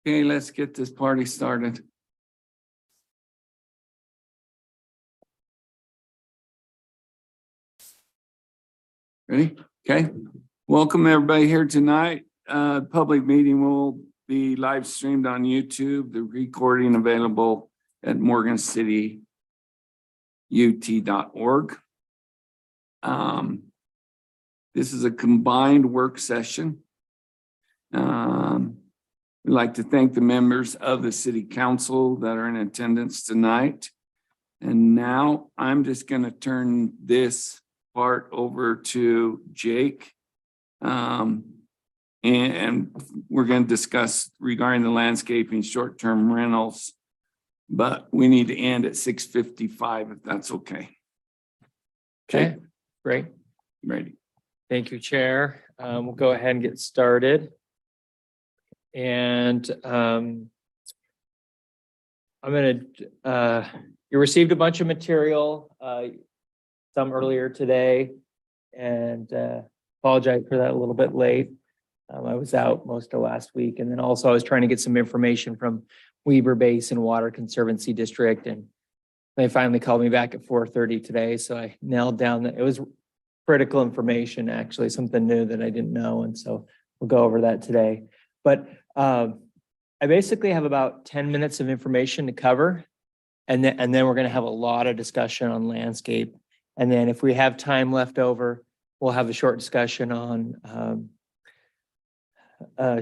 Okay, let's get this party started. Ready? Okay. Welcome everybody here tonight. Public meeting will be live streamed on YouTube. The recording available at morgancityut.org. This is a combined work session. We'd like to thank the members of the city council that are in attendance tonight. And now I'm just going to turn this part over to Jake. And we're going to discuss regarding the landscaping short-term rentals, but we need to end at 6:55 if that's okay. Okay, great. Ready. Thank you, Chair. We'll go ahead and get started. And I'm you received a bunch of material, some earlier today, and apologize for that a little bit late. I was out most of last week, and then also I was trying to get some information from Weber Basin Water Conservancy District, and they finally called me back at 4:30 today, so I nailed down that it was critical information, actually, something new that I didn't know, and so we'll go over that today. But I basically have about 10 minutes of information to cover, and then we're going to have a lot of discussion on landscape. And then if we have time left over, we'll have a short discussion on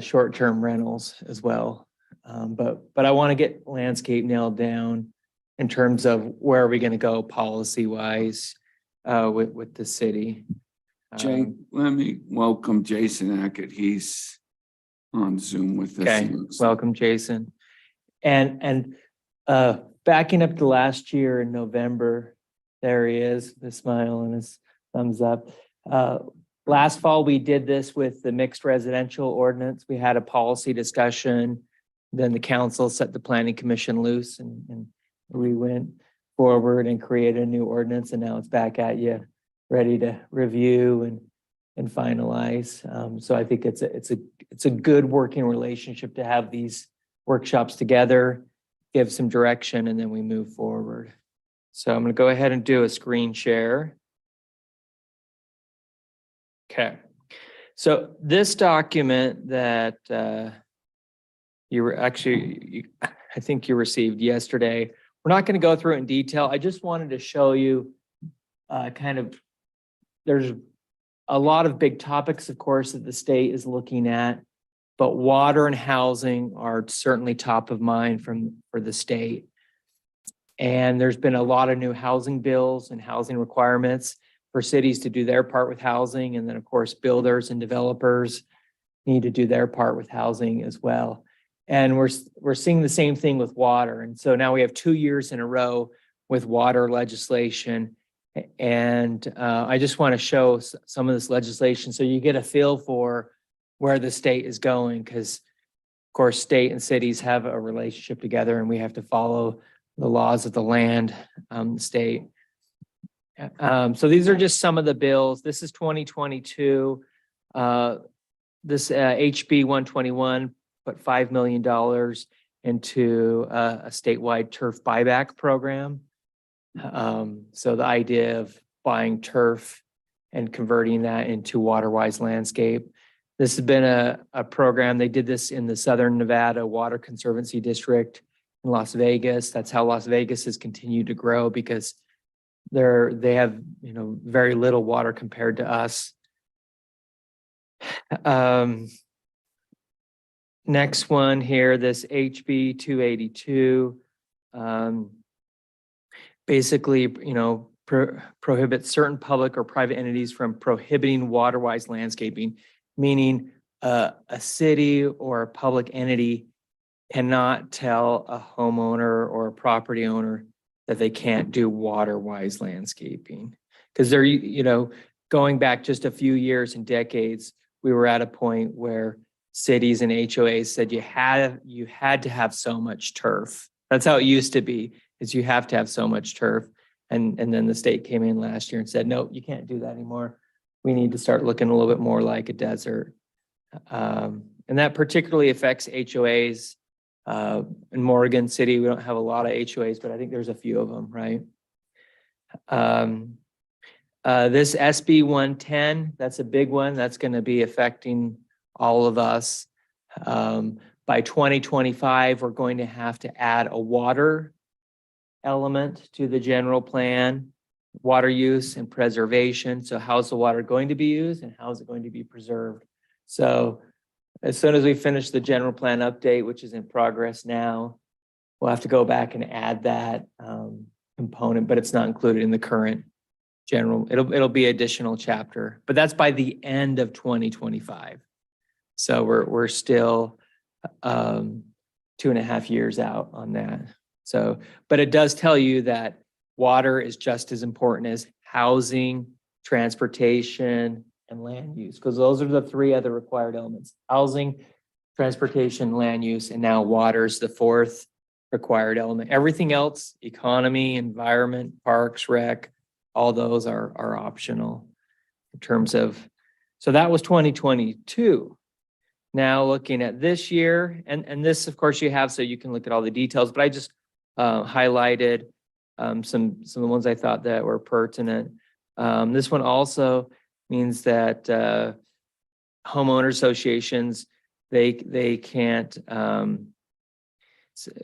short-term rentals as well. But I want to get landscape nailed down in terms of where are we going to go policy-wise with the city. Jake, let me welcome Jason Hackett. He's on Zoom with us. Okay, welcome, Jason. And backing up to last year in November, there he is, the smile and his thumbs up. Last fall, we did this with the mixed residential ordinance. We had a policy discussion. Then the council set the planning commission loose, and we went forward and created a new ordinance, and now it's back at you, ready to review and finalize. So I think it's a good working relationship to have these workshops together, give some direction, and then we move forward. So I'm going to go ahead and do a screen share. Okay. So this document that you were actually, I think you received yesterday, we're not going to go through it in detail. I just wanted to show you there's a lot of big topics, of course, that the state is looking at, but water and housing are certainly top of mind for the state. And there's been a lot of new housing bills and housing requirements for cities to do their part with housing. And then, of course, builders and developers need to do their part with housing as well. And we're seeing the same thing with water. And so now we have 2 years in a row with water legislation. And I just want to show some of this legislation so you get a feel for where the state is going, because of course state and cities have a relationship together and we have to follow the laws of the land, state. So these are just some of the bills. This is 2022. This HB 121 put $5 million into a statewide turf buyback program. So the idea of buying turf and converting that into water-wise landscape. This has been a program. They did this in the Southern Nevada Water Conservancy District in Las Vegas. That's how Las Vegas has continued to grow, because they have, very little water compared to us. Next one here, this HB 282. Basically, prohibits certain public or private entities from prohibiting water-wise landscaping, meaning a city or a public entity cannot tell a homeowner or a property owner that they can't do water-wise landscaping. Because they're, going back just a few years and decades, we were at a point where cities and HOAs said you had to have so much turf. That's how it used to be, is you have to have so much turf. And then the state came in last year and said, no, you can't do that anymore. We need to start looking a little bit more like a desert. And that particularly affects HOAs. In Morgan City, we don't have a lot of HOAs, but I think there's a few of them, right? This SB 110, that's a big one. That's going to be affecting all of us. By 2025, we're going to have to add a water element to the general plan, water use and preservation. So how's the water going to be used and how is it going to be preserved? So as soon as we finish the general plan update, which is in progress now, we'll have to go back and add that component, but it's not included in the current general. It'll be additional chapter, but that's by the end of 2025. So we're still 2.5 years out on that. So, but it does tell you that water is just as important as housing, transportation, and land use, because those are the three other required elements: housing, transportation, land use, and now water is the fourth required element. Everything else, economy, environment, parks, rec, all those are optional in terms of, so that was 2022. Now looking at this year, and this, of course, you have, so you can look at all the details, but I just highlighted some of the ones I thought that were pertinent. This one also means that homeowner associations, they can't,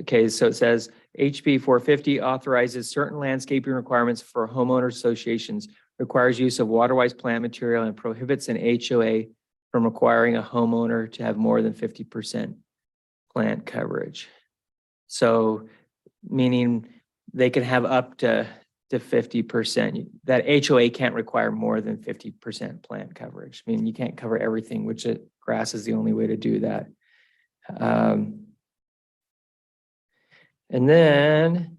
okay, so it says HB 450 authorizes certain landscaping requirements for homeowner associations, requires use of water-wise plant material, and prohibits an HOA from requiring a homeowner to have more than 50% plant coverage. So meaning they can have up to 50%. That HOA can't require more than 50% plant coverage. I mean, you can't cover everything, which grass is the only way to do that. And then,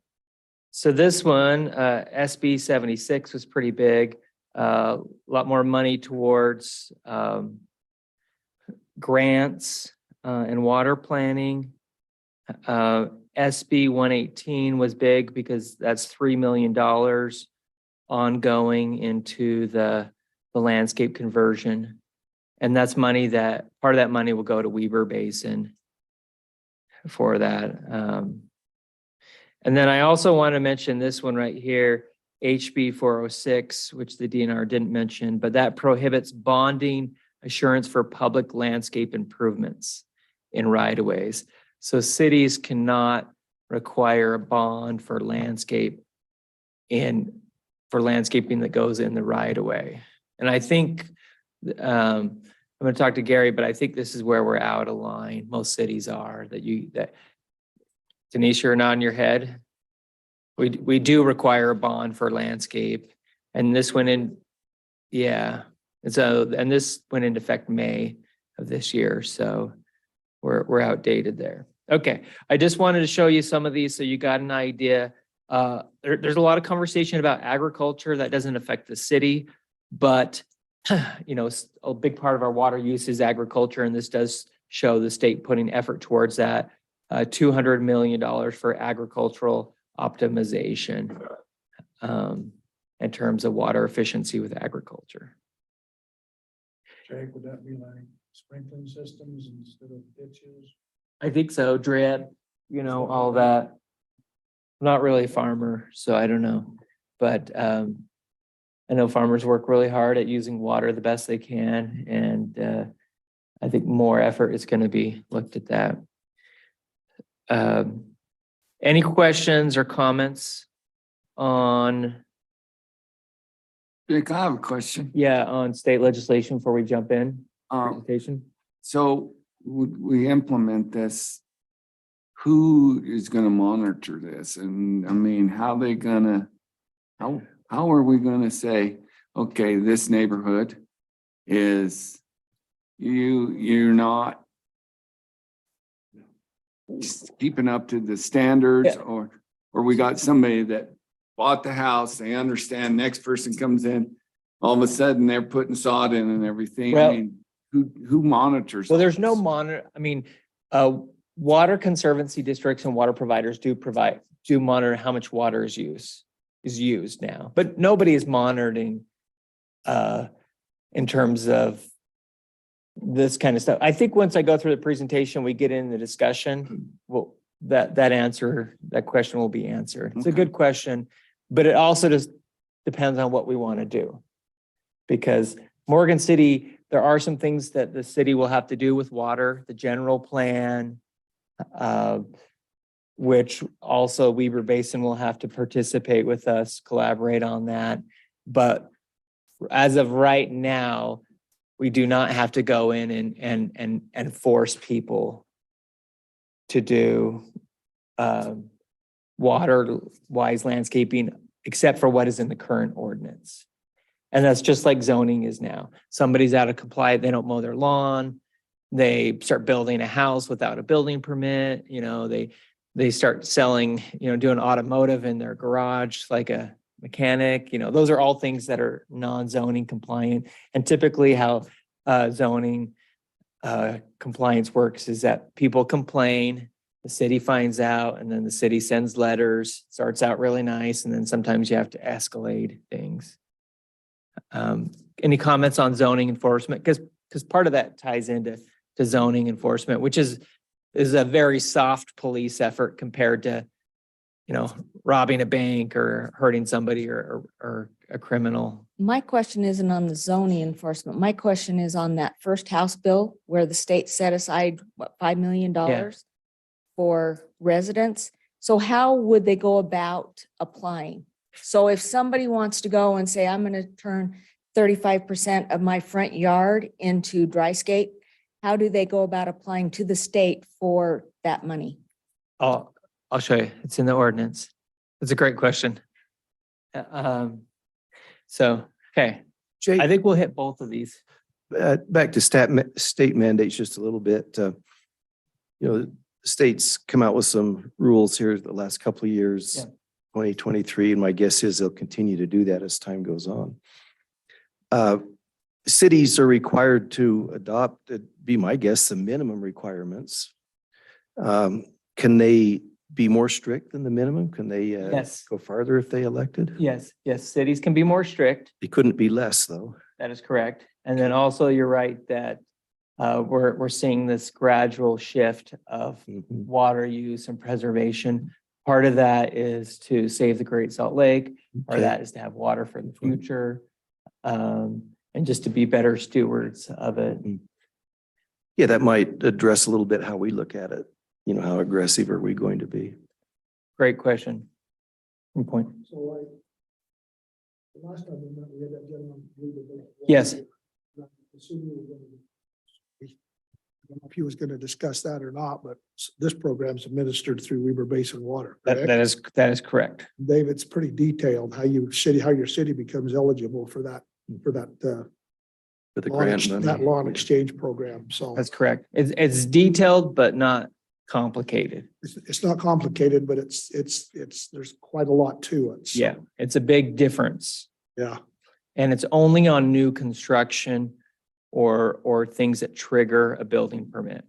so this one, SB 76 was pretty big. A lot more money towards grants and water planning. SB 118 was big because that's $3 million ongoing into the landscape conversion. And that's money that, part of that money will go to Weber Basin for that. And then I also want to mention this one right here, HB 406, which the DNR didn't mention, but that prohibits bonding assurance for public landscape improvements in right-of-ways. So cities cannot require a bond for landscaping that goes in the right-of-way. And I think, I'm going to talk to Gary, but I think this is where we're out of line. Most cities are that Denise, you're nodding your head. We do require a bond for landscape, and this went in, yeah. And so, and this went into effect May of this year, so we're outdated there. Okay, I just wanted to show you some of these so you got an idea. There's a lot of conversation about agriculture that doesn't affect the city, but you know, a big part of our water use is agriculture, and this does show the state putting effort towards that. $200 million for agricultural optimization in terms of water efficiency with agriculture. Jake, would that be like sprinkling systems instead of ditches? I think so, drip, you know, all that. I'm not really a farmer, so I don't know. But I know farmers work really hard at using water the best they can. And I think more effort is going to be looked at that. Any questions or comments on? Vic, I have a question. Yeah, on state legislation before we jump in? Presentation? So would we implement this? Who is gonna monitor this? And I mean, how are we gonna say, okay, this neighborhood is, you're not just keeping up to the standards, Yeah. or we got somebody that bought the house, they understand, next person comes in, all of a sudden they're putting sod in and everything. Well, I mean, who monitors? Well, there's no this? monitor. I mean, water conservancy districts and water providers do monitor how much water is used now, but nobody is monitoring in terms of this kind of stuff. I think once I go through the presentation, we get in the discussion, well, that question will be answered. It's a Okay. good question, but it also just depends on what we want to do. Because Morgan City, there are some things that the city will have to do with water, the general plan, which also Weber Basin will have to participate with us, collaborate on that. But as of right now, we do not have to go in and force people to do water-wise landscaping, except for what is in the current ordinance. And that's just like zoning is now. Somebody's out of compliance, they don't mow their lawn, they start building a house without a building permit, they start selling, doing automotive in their garage like a mechanic, those are all things that are non-zoning compliant. And typically how zoning compliance works is that people complain, the city finds out, and then the city sends letters, starts out really nice, and then sometimes you have to escalate things. Any comments on zoning enforcement? Because part of that ties into zoning enforcement, which is a very soft police effort compared to, robbing a bank or hurting somebody or a criminal. My question isn't on the zoning enforcement. My question is on that first House bill where the state set aside, $5 million for residents. So how would they go about applying? So if somebody wants to go and say, I'm going to turn 35% of my front yard into dryscape, how do they go about applying to the state for that money? I'll show you. It's in the ordinance. It's a great question. Okay, Jake, I think we'll hit both of these. back to state mandates just a little bit. States come out with some rules here the last couple of years, Yeah. 2023, and my guess is they'll continue to do that as time goes on. Cities are required to adopt, it'd be my guess, the minimum requirements. Can they be more strict than the minimum? Can they Yes. go farther if they elected? Yes, cities can be more strict. They couldn't be less, though. That is correct. And then also you're right that we're seeing this gradual shift of Mhm. water use and preservation. Part of that is to save the Great Salt Lake, part of Okay. that is to have water for the future. And just to be better stewards of it. Yeah, that might address a little bit how we look at it. How aggressive are we going to be? Great question. Good point. So like, the last time we met, we had that gentleman. Yes. I don't know if he was going to discuss that or not, but this program's administered through Weber Basin Water. correct? That is correct. Dave, it's pretty detailed how your city becomes eligible for that For the grant that money. lawn exchange program. So That's correct. It's detailed, but not complicated. it's not complicated, but there's quite a lot to it. So, Yeah, it's a big difference. Yeah. And it's only on new construction or things that trigger a building permit.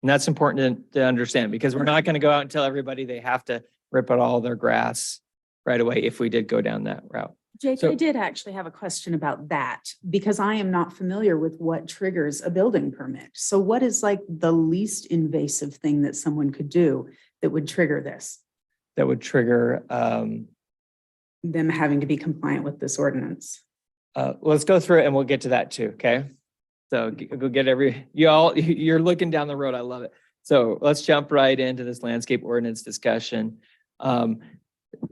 And that's important to understand because we're not going to go out and tell everybody they have to rip out all their grass right away if we did go down that route. Jake, So- I did actually have a question about that because I am not familiar with what triggers a building permit. So what is like the least invasive thing that someone could do that would trigger this? That would trigger, Them having to be compliant with this ordinance? let's go through it and we'll get to that too, okay? So go get you're looking down the road. I love it. So let's jump right into this landscape ordinance discussion.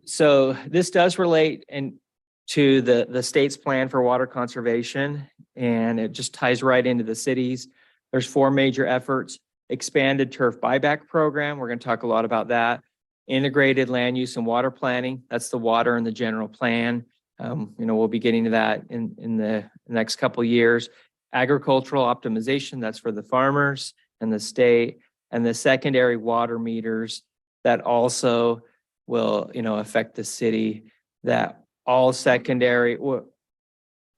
So this does relate to the state's plan for water conservation, and it just ties right into the cities. There's 4 major efforts: expanded turf buyback program. We're going to talk a lot about that. Integrated land use and water planning. That's the water and the general plan. We'll be getting to that in the next couple of years. Agricultural optimization. That's for the farmers and the state, and the secondary water meters that also will, affect the city. That all secondary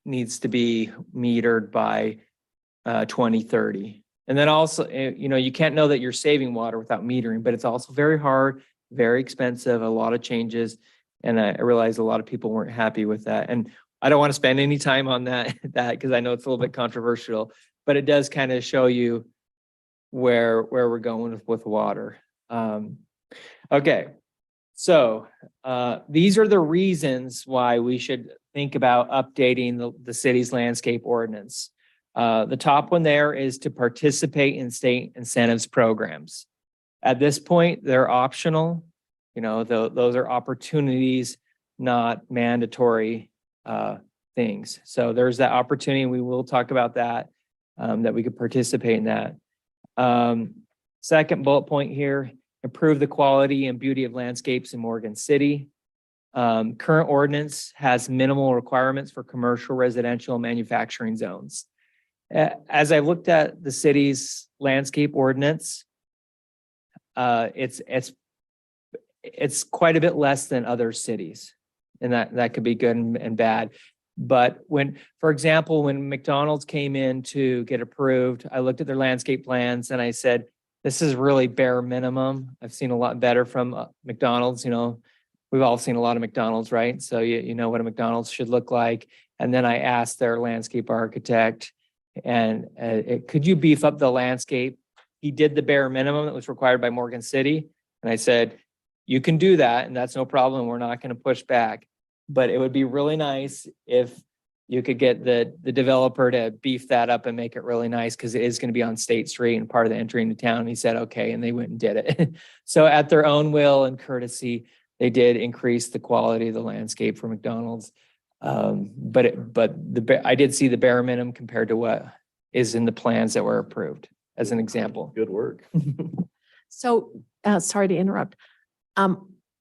needs to be metered by 2030. And then also, you can't know that you're saving water without metering, but it's also very hard, very expensive, a lot of changes. And I realized a lot of people weren't happy with that. And I don't want to spend any time on that because I know it's a little bit controversial, but it does kind of show you where we're going with water. Okay, so these are the reasons why we should think about updating the city's landscape ordinance. The top one there is to participate in state incentives programs. At this point, they're optional. You know, those are opportunities, not mandatory things. So there's that opportunity, and we will talk about that, that we could participate in that. Second bullet point here, improve the quality and beauty of landscapes in Morgan City. Current ordinance has minimal requirements for commercial, residential, and manufacturing zones. As I looked at the city's landscape ordinance, it's quite a bit less than other cities, and that could be good and bad. But for example, when McDonald's came in to get approved, I looked at their landscape plans and I said, this is really bare minimum. I've seen a lot better from McDonald's. You know, we've all seen a lot of McDonald's, right? So you know what a McDonald's should look like. And then I asked their landscape architect, and could you beef up the landscape? He did the bare minimum that was required by Morgan City. And I said, you can do that, and that's no problem. We're not going to push back. But it would be really nice if you could get the developer to beef that up and make it really nice, because it is going to be on State Street and part of the entry into town. And he said, okay, and they went and did it. So at their own will and courtesy, they did increase the quality of the landscape for McDonald's. But I did see the bare minimum compared to what is in the plans that were approved, as an example. Good work. So, sorry to interrupt.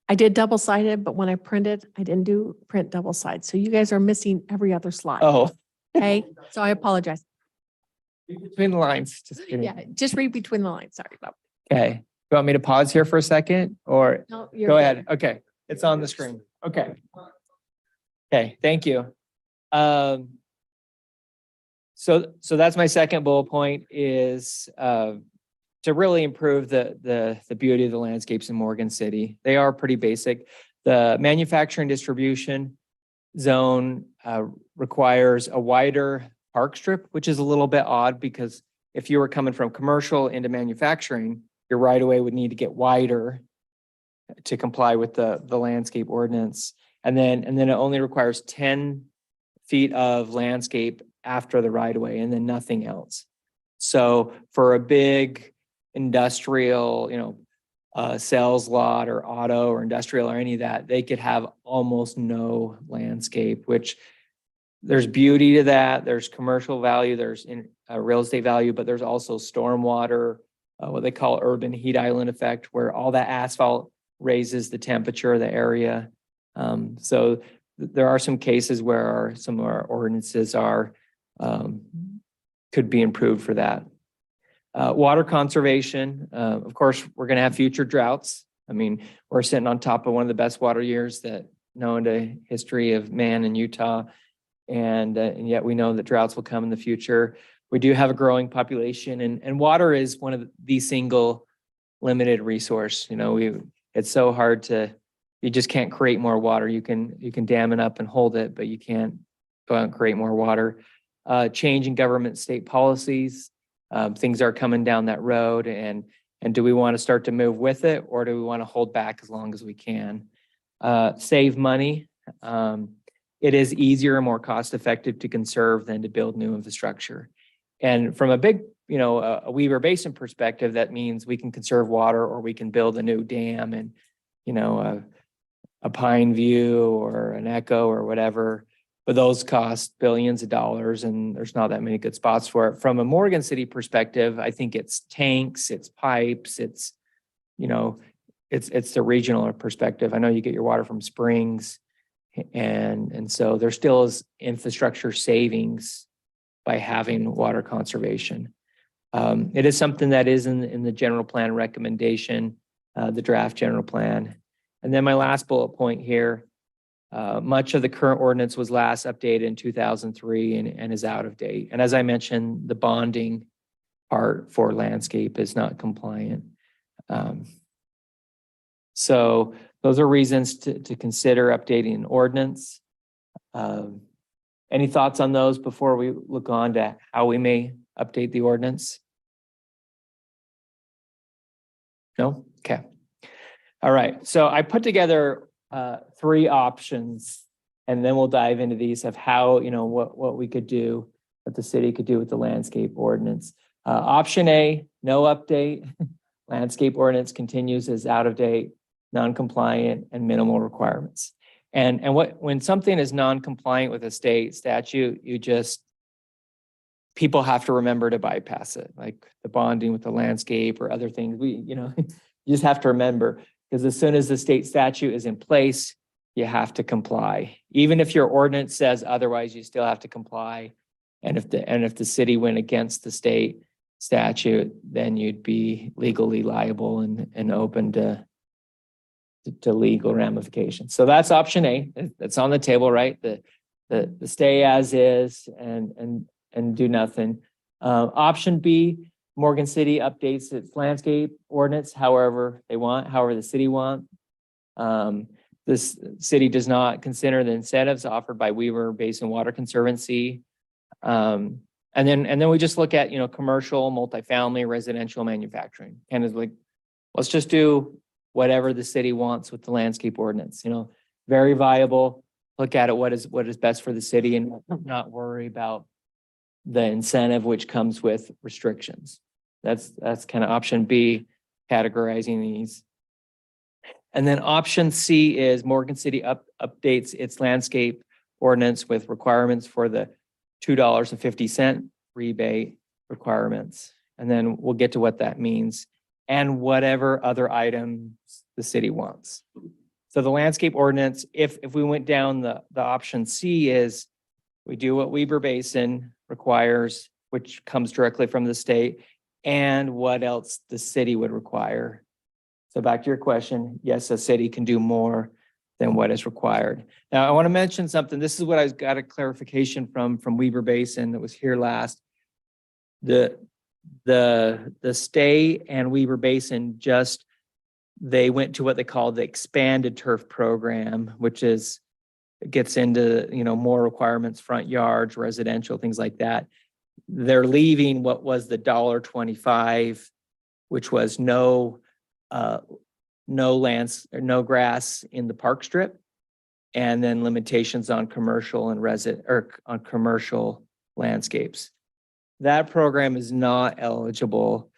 I did double-sided, but when I printed, I didn't do print double-sided. So you guys are missing every other slide. Oh, Okay, so I apologize. between the lines, just kidding. Yeah, just read between the lines. Sorry about. Okay. You want me to pause here for a second, or No, you're go good. ahead? Okay, it's on the screen. Okay. Okay, thank you. So that's my second bullet point, is to really improve the beauty of the landscapes in Morgan City. They are pretty basic. The manufacturing distribution zone requires a wider park strip, which is a little bit odd, because if you were coming from commercial into manufacturing, your right of way would need to get wider to comply with the landscape ordinance. And then it only requires 10 feet of landscape after the right of way, and then nothing else. So for a big industrial, sales lot or auto or industrial or any of that, they could have almost no landscape, which there's beauty to that. There's commercial value, there's real estate value, but there's also stormwater, what they call urban heat island effect, where all that asphalt raises the temperature of the area. So there are some cases where some of our ordinances could be improved for that. Water conservation, of course, we're going to have future droughts. I mean, we're sitting on top of one of the best water years that known to history of man in Utah, and yet we know that droughts will come in the future. We do have a growing population, and water is one of the single limited resource. It's so hard you just can't create more water. You can dam it up and hold it, but you can't go out and create more water. Change in government state policies. Things are coming down that road, and do we want to start to move with it, or do we want to hold back as long as we can? Save money. It is easier and more cost effective to conserve than to build new infrastructure. And from a big, a Weber Basin perspective, that means we can conserve water, or we can build a new dam and, a Pine View or an Echo or whatever. But those cost billions of dollars, and there's not that many good spots for it. From a Morgan City perspective, I think it's tanks, it's pipes, it's the regional perspective. I know you get your water from springs, and so there still is infrastructure savings by having water conservation. It is something that is in the general plan recommendation, the draft general plan. And then my last bullet point here. Much of the current ordinance was last updated in 2003 and is out of date. And as I mentioned, the bonding part for landscape is not compliant. So those are reasons to consider updating an ordinance. Any thoughts on those before we look on to how we may update the ordinance? No? Okay. All right, so I put together three options, and then we'll dive into these of how, what we could do, what the city could do with the landscape ordinance. Option A, no update. Landscape ordinance continues as out of date, non-compliant, and minimal requirements. And when something is non-compliant with a state statute, people have to remember to bypass it, like the bonding with the landscape or other things. You just have to remember, because as soon as the state statute is in place, you have to comply. Even if your ordinance says otherwise, you still have to comply. And if the city went against the state statute, then you'd be legally liable and open to legal ramifications. So that's option A. That's on the table, right? The stay as is and do nothing. Option B, Morgan City updates its landscape ordinance however they want, however the city want. This city does not consider the incentives offered by Weaver Basin Water Conservancy. And then we just look at, commercial, multifamily, residential, manufacturing. And it's like, let's just do whatever the city wants with the landscape ordinance, very viable. Look at it, what is best for the city, and not worry about the incentive which comes with restrictions. That's kind of option B, categorizing these. And then option C is Morgan City updates its landscape ordinance with requirements for the $2.50 rebate requirements. And then we'll get to what that means and whatever other items the city wants. So the landscape ordinance, if we went down the option C, is we do what Weber Basin requires, which comes directly from the state, and what else the city would require. So back to your question, yes, a city can do more than what is required. Now, I want to mention something. This is what I got a clarification from Weber Basin that was here last. The state and Weber Basin they went to what they call the expanded turf program, which gets into, more requirements, front yards, residential, things like that. They're leaving what was the $1.25, which was no lands or no grass in the park strip, and then limitations on commercial and on commercial landscapes. That program is not eligible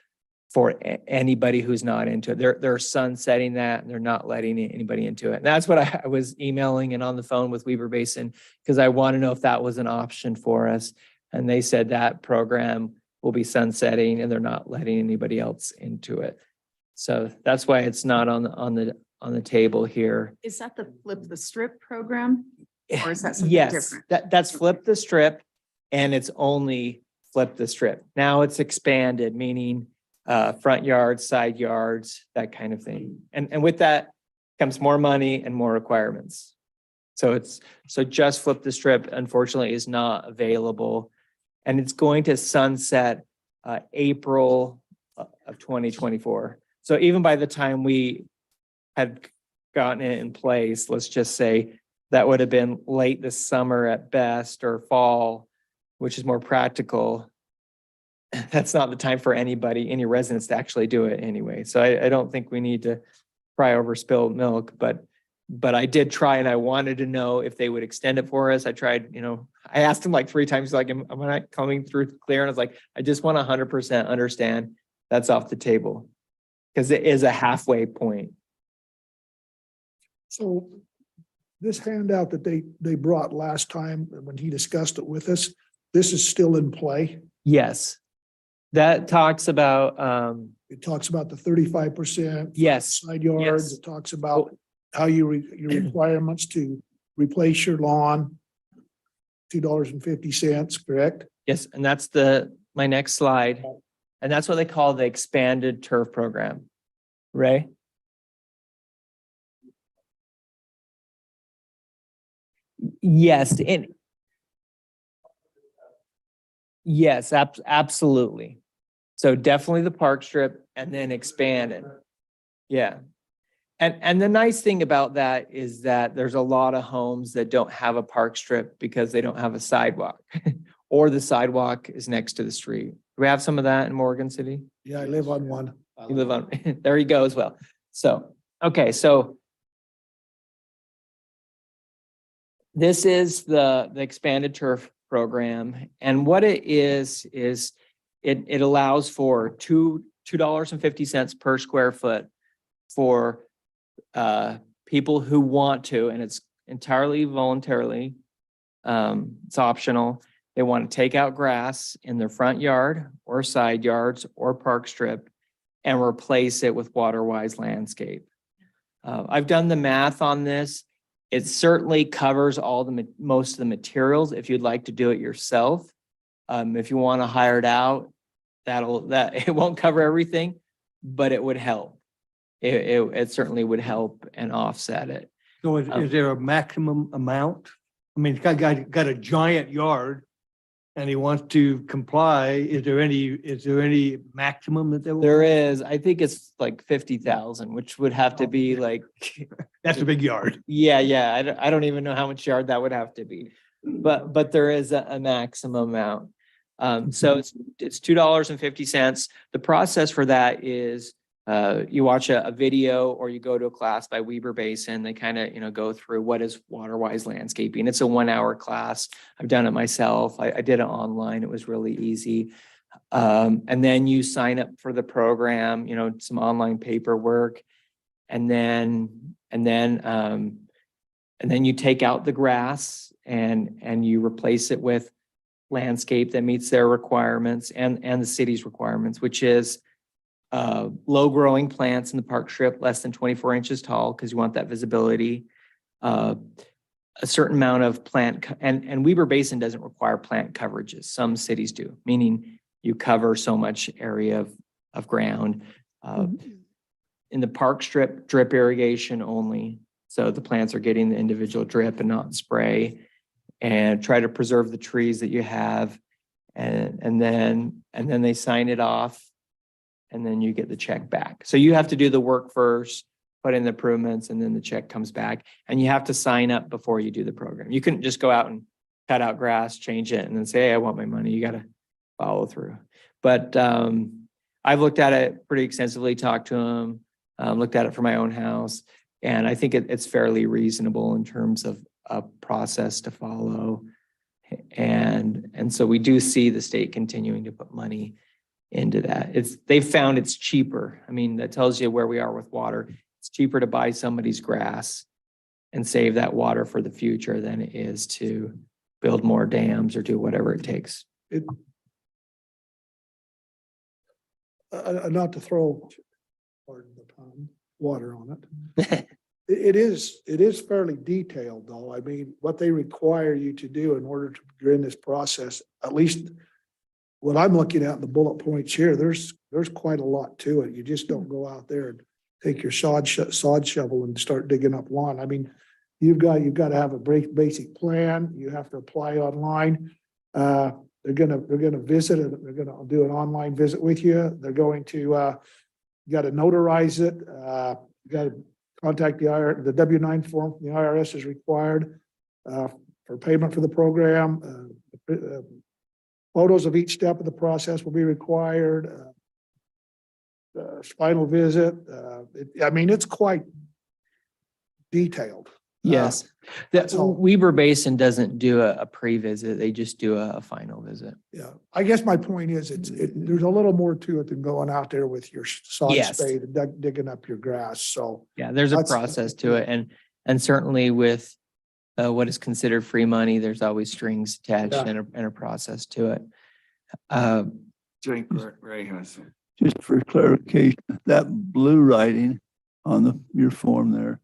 for anybody who's not into it. They're sunsetting that, and they're not letting anybody into it. And that's what I was emailing and on the phone with Weber Basin, because I want to know if that was an option for us. And they said that program will be sunsetting, and they're not letting anybody else into it. So that's why it's not on the table here. Is that the Flip the Strip program? Or is that something Yes, different? that's Flip the Strip, and it's only Flip the Strip. Now it's expanded, meaning front yards, side yards, that kind of thing. And with that comes more money and more requirements. So just Flip the Strip, unfortunately, is not available, and it's going to sunset April of 2024. So even by the time we had gotten it in place, let's just say that would have been late this summer at best, or fall, which is more practical. That's not the time for any residents to actually do it anyway. So I don't think we need to cry over spilled milk, but I did try, and I wanted to know if they would extend it for us. I tried, I asked them like 3 times, like, am I not coming through clear? And I was like, I just want 100% understand that's off the table, because it is a halfway point. So this handout that they brought last time when he discussed it with us, this is still in play. Yes. That talks about, It talks about the 35%. yes, Side yards. yes. It talks about how your requirements to replace your lawn. $2.50, correct? yes. And that's my next slide. And that's what they call the expanded turf program. Ray? Yes, yes, absolutely. So definitely the park strip, and then expand it. Yeah. And the nice thing about that is that there's a lot of homes that don't have a park strip because they don't have a sidewalk or the sidewalk is next to the street. Do we have some of that in Morgan City? Yeah, I live on one. You live on, there you go as well. So, okay, so this is the expanded turf program. And what it is it allows for $2.50 per square foot for people who want to, and it's entirely voluntarily. It's optional. They want to take out grass in their front yard or side yards or park strip and replace it with water-wise landscape. I've done the math on this. It certainly covers all the most of the materials if you'd like to do it yourself. If you want to hire it out, it won't cover everything, but it would help. It certainly would help and offset it. So is there a maximum amount? I mean, the guy got a giant yard and he wants to comply. Is there any maximum that There is, I think it's like 50,000, which would have to be like, That's a big yard. yeah. I don't even know how much yard that would have to be. But there is a maximum amount. So it's $2.50. The process for that is you watch a video or you go to a class by Weber Basin. They kind of, go through what is water-wise landscaping. It's a 1-hour class. I've done it myself. I did it online. It was really easy. And then you sign up for the program, some online paperwork. And then you take out the grass and you replace it with landscape that meets their requirements and the city's requirements, which is low growing plants in the park strip, less than 24 inches tall, because you want that visibility. A certain amount of plant, and Weber Basin doesn't require plant coverages. Some cities do, meaning you cover so much area of ground. In the park strip, drip irrigation only. So the plants are getting the individual drip and not spray, and try to preserve the trees that you have. And then they sign it off. And then you get the check back. So you have to do the work first, put in the improvements, and then the check comes back. And you have to sign up before you do the program. You couldn't just go out and cut out grass, change it, and then say, hey, I want my money. You got to follow through. But I've looked at it pretty extensively, talked to them, looked at it for my own house. And I think it's fairly reasonable in terms of a process to follow. And so we do see the state continuing to put money into that. They've found it's cheaper. I mean, that tells you where we are with water. It's cheaper to buy somebody's grass and save that water for the future than it is to build more dams or do whatever it takes. Not to throw, pardon the pun, water on it. It is fairly detailed though. I mean, what they require you to do in order to begin this process, at least what I'm looking at in the bullet points here, there's quite a lot to it. You just don't go out there and take your sod shovel and start digging up lawn. I mean, you've got to have a basic plan. You have to apply online. They're gonna visit it. They're gonna do an online visit with you. They're going to you got to notarize it. You got to contact the W-9 form. The IRS is required for payment for the program. Photos of each step of the process will be required. Final visit. I mean, it's quite detailed. Yes. That's all. Weber Basin doesn't do a pre-visit. They just do a final visit. Yeah, I guess my point is, there's a little more to it than going out there with your sod Yes. spade and digging up your grass. So Yeah, there's a That's- process to it. And certainly with what is considered free money, there's always strings attached Yeah. and a process to it. Jake Ray has it. Just for clarification, that blue writing on your form there,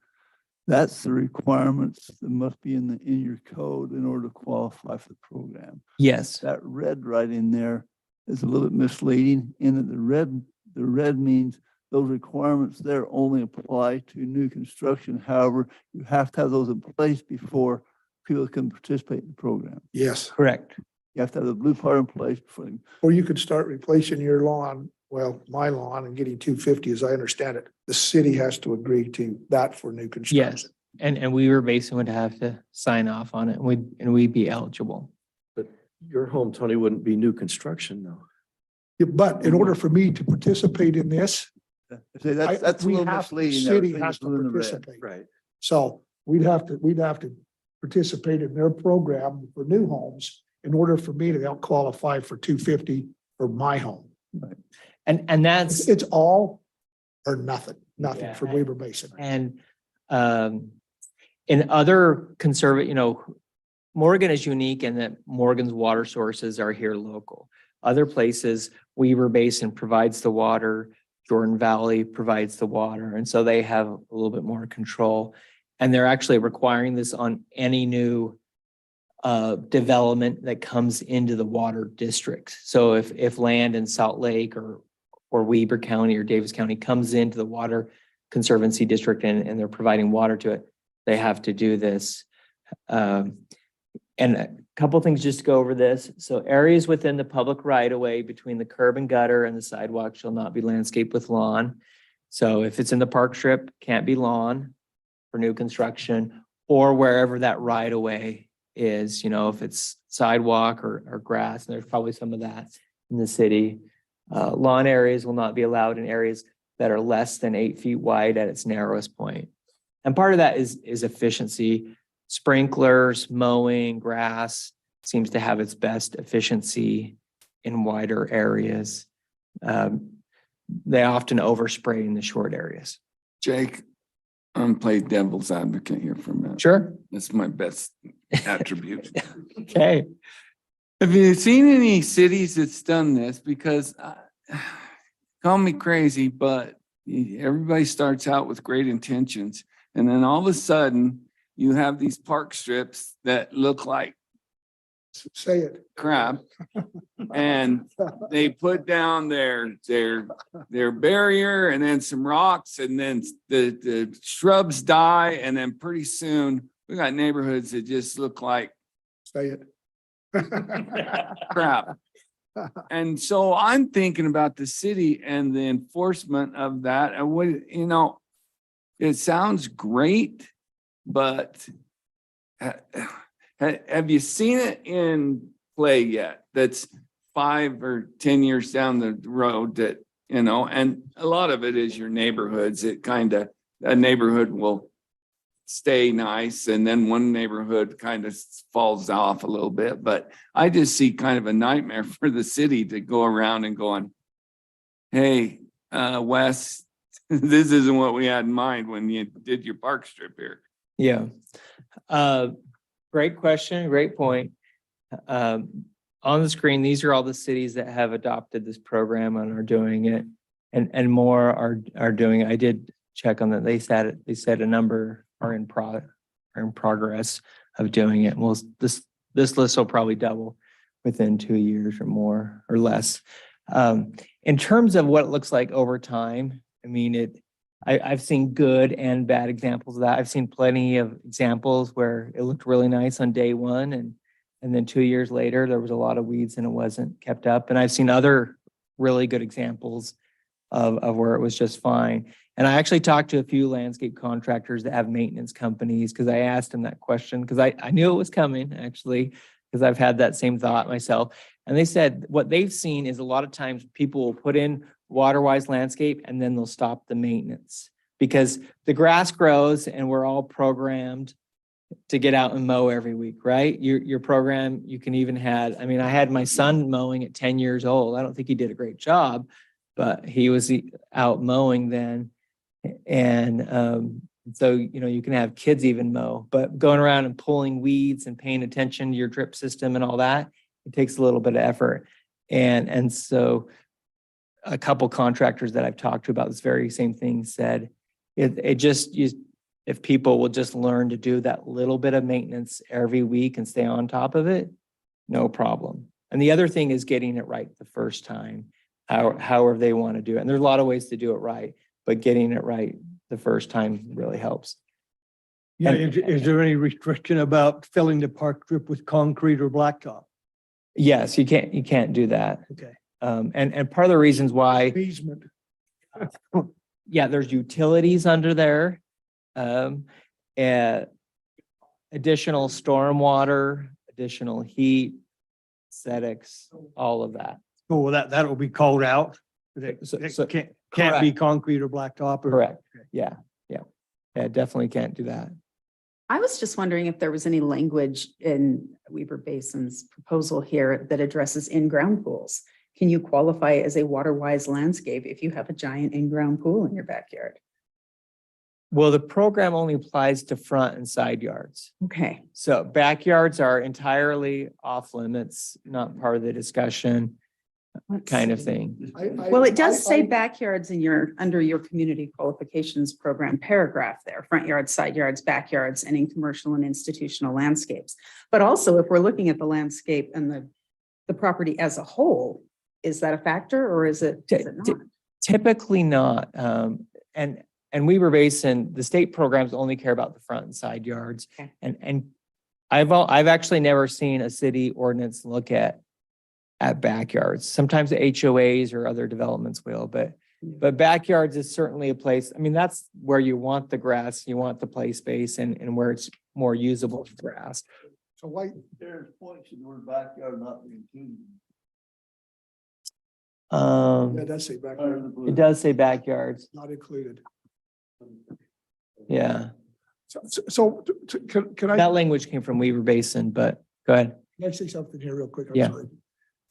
that's the requirements that must be in your code in order to qualify for the program. Yes, That red writing there is a little bit misleading in that the red means those requirements there only apply to new construction. However, you have to have those in place before people can participate in the program. yes, correct. You have to have the blue part in place before. or you could start replacing your lawn, well, my lawn, and getting 250, as I understand it. The city has to agree to that for new construction. Yes. And Weber Basin would have to sign off on it and we'd be eligible. Your home, Tony, wouldn't be new construction though. Yeah, but in order for me to participate in this, See, that's a we little have, the misleading. there. city It's has to blue and the red. participate. Right. So we'd have to participate in their program for new homes in order for me to qualify for 250 for my home. And that's. It's all or nothing Yeah. for Weber Basin. And in other conservative, Morgan is unique in that Morgan's water sources are here local. Other places, Weber Basin provides the water, Jordan Valley provides the water, and so they have a little bit more control. And they're actually requiring this on any new development that comes into the water district. So if land in Salt Lake or Weber County or Davis County comes into the water conservancy district and they're providing water to it, they have to do this. And a couple of things just to go over this. So areas within the public right of way between the curb and gutter and the sidewalk shall not be landscaped with lawn. So if it's in the park strip, can't be lawn for new construction, or wherever that right of way is, if it's sidewalk or grass, and there's probably some of that in the city. Lawn areas will not be allowed in areas that are less than 8 feet wide at its narrowest point. And part of that is efficiency. Sprinklers, mowing, grass seems to have its best efficiency in wider areas. They often overspray in the short areas. Jake, I'm playing devil's advocate here for a minute. Sure. That's my best attribute. Okay. Have you seen any cities that's done this? Because call me crazy, but everybody starts out with great intentions. And then all of a sudden you have these park strips that look like Say it. crap. And they put down their barrier and then some rocks and then the shrubs die. And then pretty soon we got neighborhoods that just look like Say it. crap. And so I'm thinking about the city and the enforcement of that. And what, it sounds great, but have you seen it in play yet? That's 5 or 10 years down the road that, and a lot of it is your neighborhoods. A neighborhood will stay nice and then one neighborhood kind of falls off a little bit. But I just see kind of a nightmare for the city to go around and going, hey, Wes, this isn't what we had in mind when you did your park strip here. Yeah. Great question. Great point. On the screen, these are all the cities that have adopted this program and are doing it, and more are doing it. I did check on that. They said a number are in progress of doing it. Well, this list will probably double within 2 years or more or less. In terms of what it looks like over time, I mean, I've seen good and bad examples of that. I've seen plenty of examples where it looked really nice on day one and then 2 years later, there was a lot of weeds and it wasn't kept up. And I've seen other really good examples of where it was just fine. And I actually talked to a few landscape contractors that have maintenance companies because I asked them that question because I knew it was coming actually, because I've had that same thought myself. And they said what they've seen is a lot of times people will put in water-wise landscape and then they'll stop the maintenance because the grass grows and we're all programmed to get out and mow every week, right? Your program, you can even I had my son mowing at 10 years old. I don't think he did a great job, but he was out mowing then. And so, you can have kids even mow, but going around and pulling weeds and paying attention to your drip system and all that, it takes a little bit of effort. And so a couple contractors that I've talked to about this very same thing said, if people will just learn to do that little bit of maintenance every week and stay on top of it, no problem. And the other thing is getting it right the first time, however they want to do it. And there's a lot of ways to do it right, but getting it right the first time really helps. Yeah, And- is there any restriction about filling the park strip with concrete or blacktop? Yes, you can't do that. Okay. And part of the reasons why, Easement. yeah, there's utilities under there. And additional stormwater, additional heat. aesthetics, all of that. Oh, well, that'll be called out. It So- it so- can't be concrete or blacktop or. Correct. Yeah, yeah. Yeah, definitely can't do that. I was just wondering if there was any language in Weaver Basin's proposal here that addresses in-ground pools. Can you qualify as a water-wise landscape if you have a giant in-ground pool in your backyard? Well, the program only applies to front and side yards. Okay, So backyards are entirely off limits, not part of the discussion, let's kind of see. thing. Well, it does say I- backyards in under your community qualifications program paragraph there, front yards, side yards, backyards, and in commercial and institutional landscapes. But also, if we're looking at the landscape and the property as a whole, is that a factor or is it not? Typically not. And Weaver Basin, the state programs only care about the front and side yards. Okay. And I've actually never seen a city ordinance look at backyards. Sometimes the HOAs or other developments will, but backyards is certainly a place. I mean, that's where you want the grass, you want the play space and where it's more usable for grass. So why, There's points in the word backyard not being included. yeah, that's say back Part of there, the blue. It does say backyards. not included. Yeah, Can I? that language came from Weaver Basin, but go ahead. Can I say something here real quick? I'm Yeah. sorry.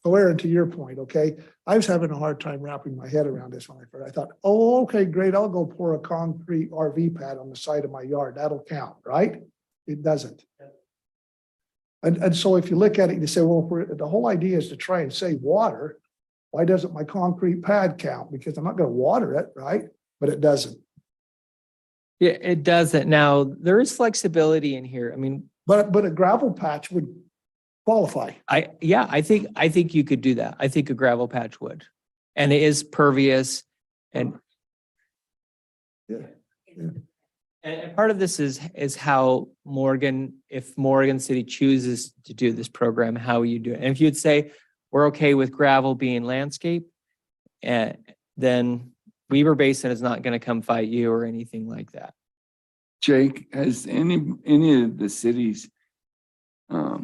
So Aaron, to your point, okay, I was having a hard time wrapping my head around this when I thought, oh, okay, great, I'll go pour a concrete RV pad on the side of my yard, that'll count, right? It doesn't. And so if you look at it, you say, well, if the whole idea is to try and save water, why doesn't my concrete pad count? Because I'm not gonna water it, right? But it doesn't. Yeah, it doesn't. Now, there is flexibility in here. I mean, But a gravel patch would qualify. I think you could do that. I think a gravel patch would. And it is pervious and. Yeah. And part of this is how if Morgan City chooses to do this program, how you do it. And if you'd say, we're okay with gravel being landscape, then Weaver Basin is not going to come fight you or anything like that. Jake, has any of the cities, I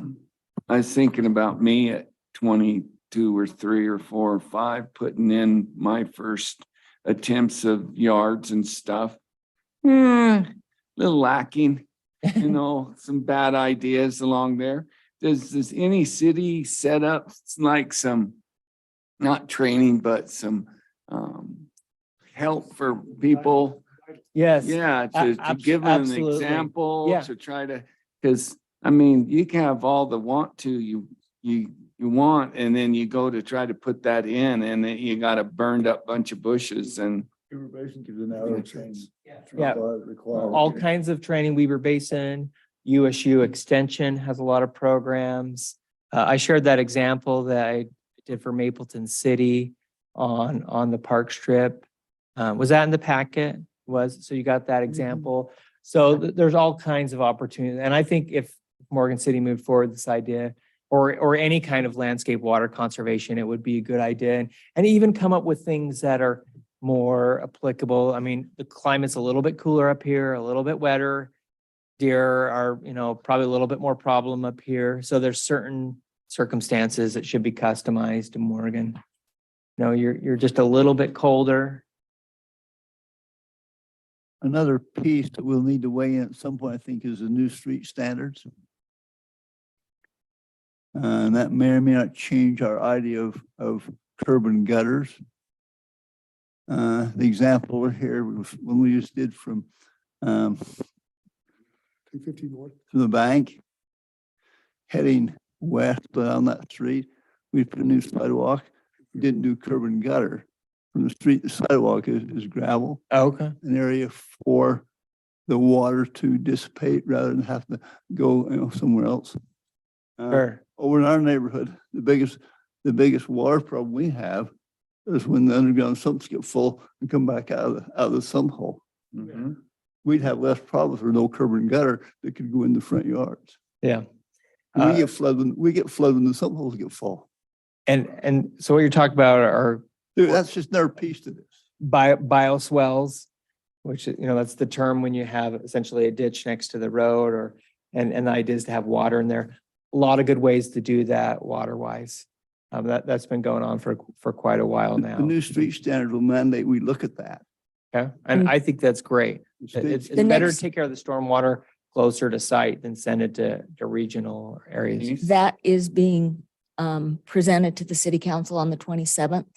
was thinking about me at 22 or 3 or 4 or 5, putting in my first attempts of yards and stuff. Little lacking, some bad ideas along there. Does any city set up like some, not training, but some help for people? Yes. Yeah, to give them an absolutely. example, Yeah. to try to, because I mean, you can have all the want to you want, and then you go to try to put that in, and then you got a burned up bunch of bushes and. Weaver Basin gives an hour Makes training. sense. Yeah. Required. All kinds of training, Weaver Basin, USU Extension has a lot of programs. I shared that example that I did for Mapleton City on the park strip. Was that in the packet? So you got that example. So there's all kinds of opportunities. And I think if Morgan City moved forward this idea or any kind of landscape water conservation, it would be a good idea. And even come up with things that are more applicable. I mean, the climate's a little bit cooler up here, a little bit wetter. Deer are, probably a little bit more problem up here. So there's certain circumstances that should be customized to Morgan. You're just a little bit colder. Another piece that we'll need to weigh in at some point, I think, is the new street standards. And that may or may not change our idea of curb and gutters. The example here was when we just did from 250 north. to the bank, heading west down that street, we put a new sidewalk. We didn't do curb and gutter. From the street, the sidewalk is gravel, Okay. an area for the water to dissipate rather than have to go, somewhere else. Sure. Over in our neighborhood, the biggest water problem we have is when the underground sumps get full and come back out of the sump hole. We'd have less problems with no curb and gutter that could go in the front yards. Yeah. We get flooded when the sump holes get full. And so what you're talking about are Dude, that's just another piece to this. bioswells, which, that's the term when you have essentially a ditch next to the road and the idea is to have water in there. a lot of good ways to do that water wise. That's been going on for quite a while The now. new street standard will mandate we look at that. Okay, and I think that's great. It's The better to next- take care of the stormwater closer to site than send it to regional areas. That is being presented to the city council on the 27th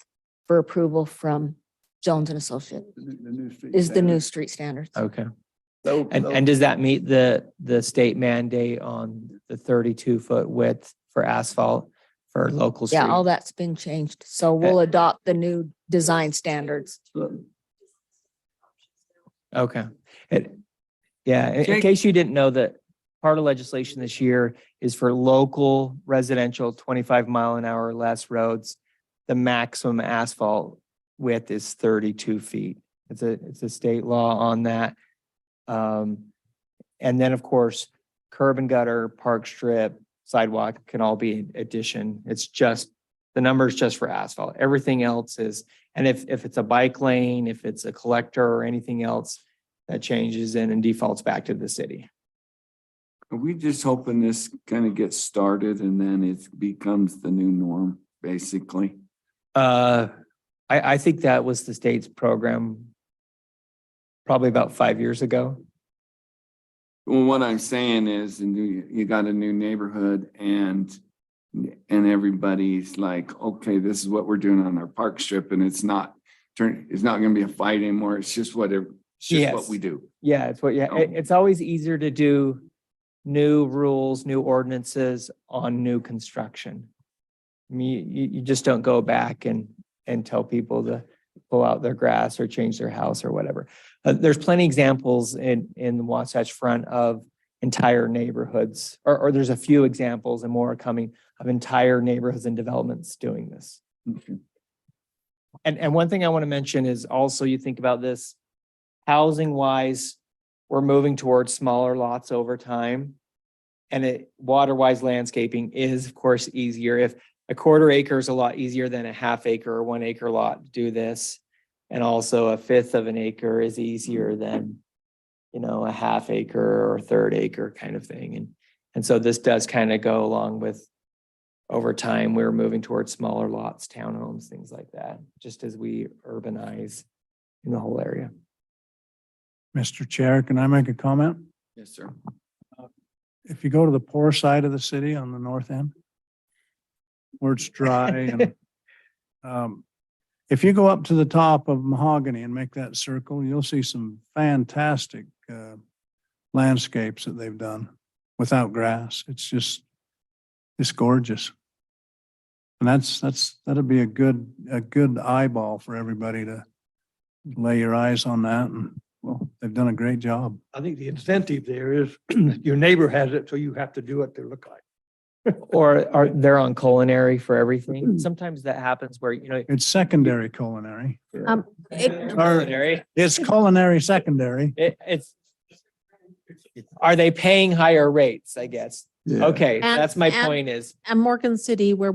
for approval from Jones and Associates, The new street is the new standard. street standards. Okay. That'll- And does that meet the state mandate on the 32-foot width for asphalt for local streets? Yeah, all that's been changed. So we'll adopt the new design standards. Okay. Yeah, in Jake- case you didn't know that part of legislation this year is for local residential 25-mile-an-hour or less roads, the maximum asphalt width is 32 feet. It's a state law on that. And then, of course, curb and gutter, park strip, sidewalk can all be addition. It's just, the number is just for asphalt. Everything else is, and if it's a bike lane, if it's a collector or anything else, that changes in and defaults back to the city. Are we just hoping this kind of gets started and then it becomes the new norm, basically? I think that was the state's program probably about 5 years ago. Well, what I'm saying is, and you got a new neighborhood and everybody's like, okay, this is what we're doing on our park strip, and it's not gonna be a fight anymore. It's just whatever, it's just what Yes. we do. Yeah, it's always easier to do new rules, new ordinances on new construction. I mean, you just don't go back and tell people to pull out their grass or change their house or whatever. There's plenty examples in the Wasatch Front of entire neighborhoods, or there's a few examples and more coming of entire neighborhoods and developments doing this. Okay. And one thing I want to mention is also you think about this, housing wise, we're moving towards smaller lots over time. And water wise landscaping is of course easier. If a quarter acre is a lot easier than a half acre or 1 acre lot to do this. And also a fifth of an acre is easier than, a half acre or third acre kind of thing. And so this does kind of go along with over time, we're moving towards smaller lots, townhomes, things like that, just as we urbanize in the whole area. Mr. Chair, can I make a comment? Yes, sir. If you go to the poor side of the city on the north end, where it's dry and if you go up to the top of Mahogany and make that circle, you'll see some fantastic landscapes that they've done without grass. It's gorgeous. And that'd be a good eyeball for everybody to lay your eyes on that. And well, they've done a great job. I think the incentive there is your neighbor has it, so you have to do what they look like. Or they're on culinary for everything. Sometimes that happens where, It's secondary culinary. culinary, It's culinary secondary. are they paying higher rates, I guess? Yeah. Okay, And- that's my and- point is, And Morgan City, where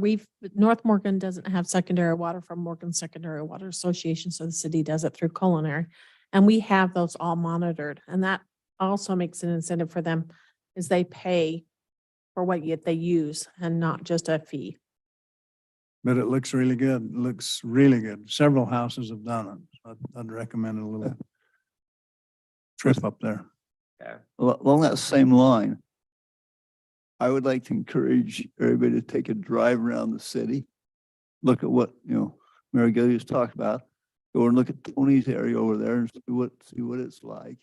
North Morgan doesn't have secondary water from Morgan Secondary Water Association, so the city does it through culinary. And we have those all monitored, and that also makes an incentive for them, is they pay for what they use and not just a fee. But it looks really good. It looks really good. Several houses have done it. I'd recommend a little trip up there. Along that same line, I would like to encourage everybody to take a drive around the city. Look at what, Mary Gillies talked about. Go and look at Tony's area over there and see what it's like.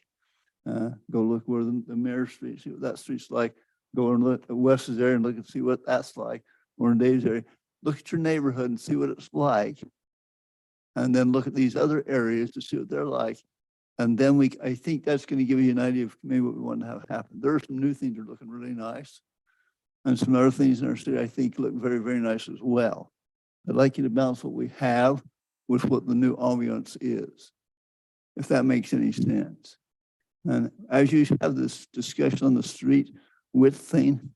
Go look where the Mayor Street, see what that street's like. Go and look at Wes's area and look and see what that's like. Or in Dave's area. Look at your neighborhood and see what it's like. And then look at these other areas to see what they're like. And then I think that's going to give you an idea of maybe what we want to have happen. There are some new things that are looking really nice. And some other things in our city I think look very, very nice as well. I'd like you to balance what we have with what the new ambiance is, if that makes any sense. And as you have this discussion on the street width thing,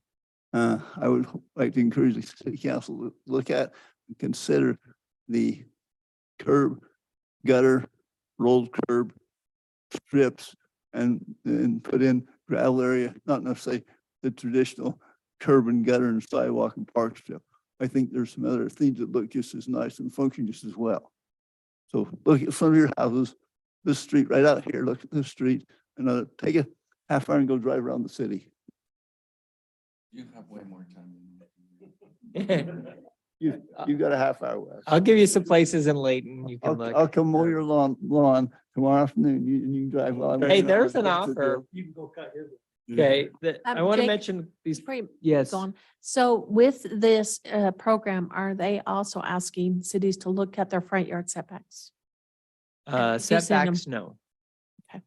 I would like to encourage the city council to look at and consider the curb, gutter, rolled curb strips and put in gravel area, not necessarily the traditional curb and gutter and sidewalk and park strip. I think there's some other things that look just as nice and function just as well. So look at some of your houses, this street right out here, look at this street, and take a half hour and go drive around the city. You have way more time than me. You got a half hour left. I'll give you some places in Layton you can look. I'll come mow your lawn tomorrow afternoon. You can drive while I'm. Hey, there's an That's the offer. deal. You can go cut his. Okay, I want to Jake, mention these, Before you yes. go on, so with this program, are they also asking cities to look at their front yard setbacks? Reducing them. Setbacks, no. Okay.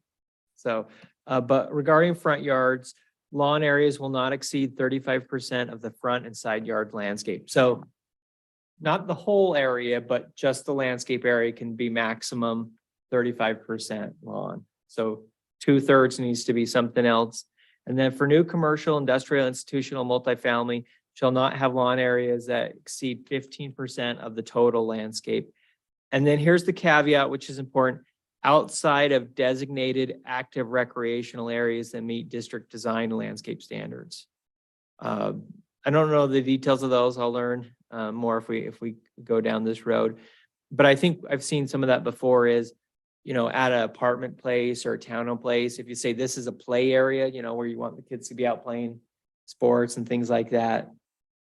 So, but regarding front yards, lawn areas will not exceed 35% of the front and side yard landscape. So not the whole area, but just the landscape area can be maximum 35% lawn. So 2/3 needs to be something else. And then for new commercial, industrial, institutional, multifamily shall not have lawn areas that exceed 15% of the total landscape. And then here's the caveat, which is important, outside of designated active recreational areas that meet district design landscape standards. I don't know the details of those. I'll learn more if we go down this road. But I think I've seen some of that before is, you know, at an apartment place or a townhome place, if you say this is a play area, you know, where you want the kids to be out playing sports and things like that,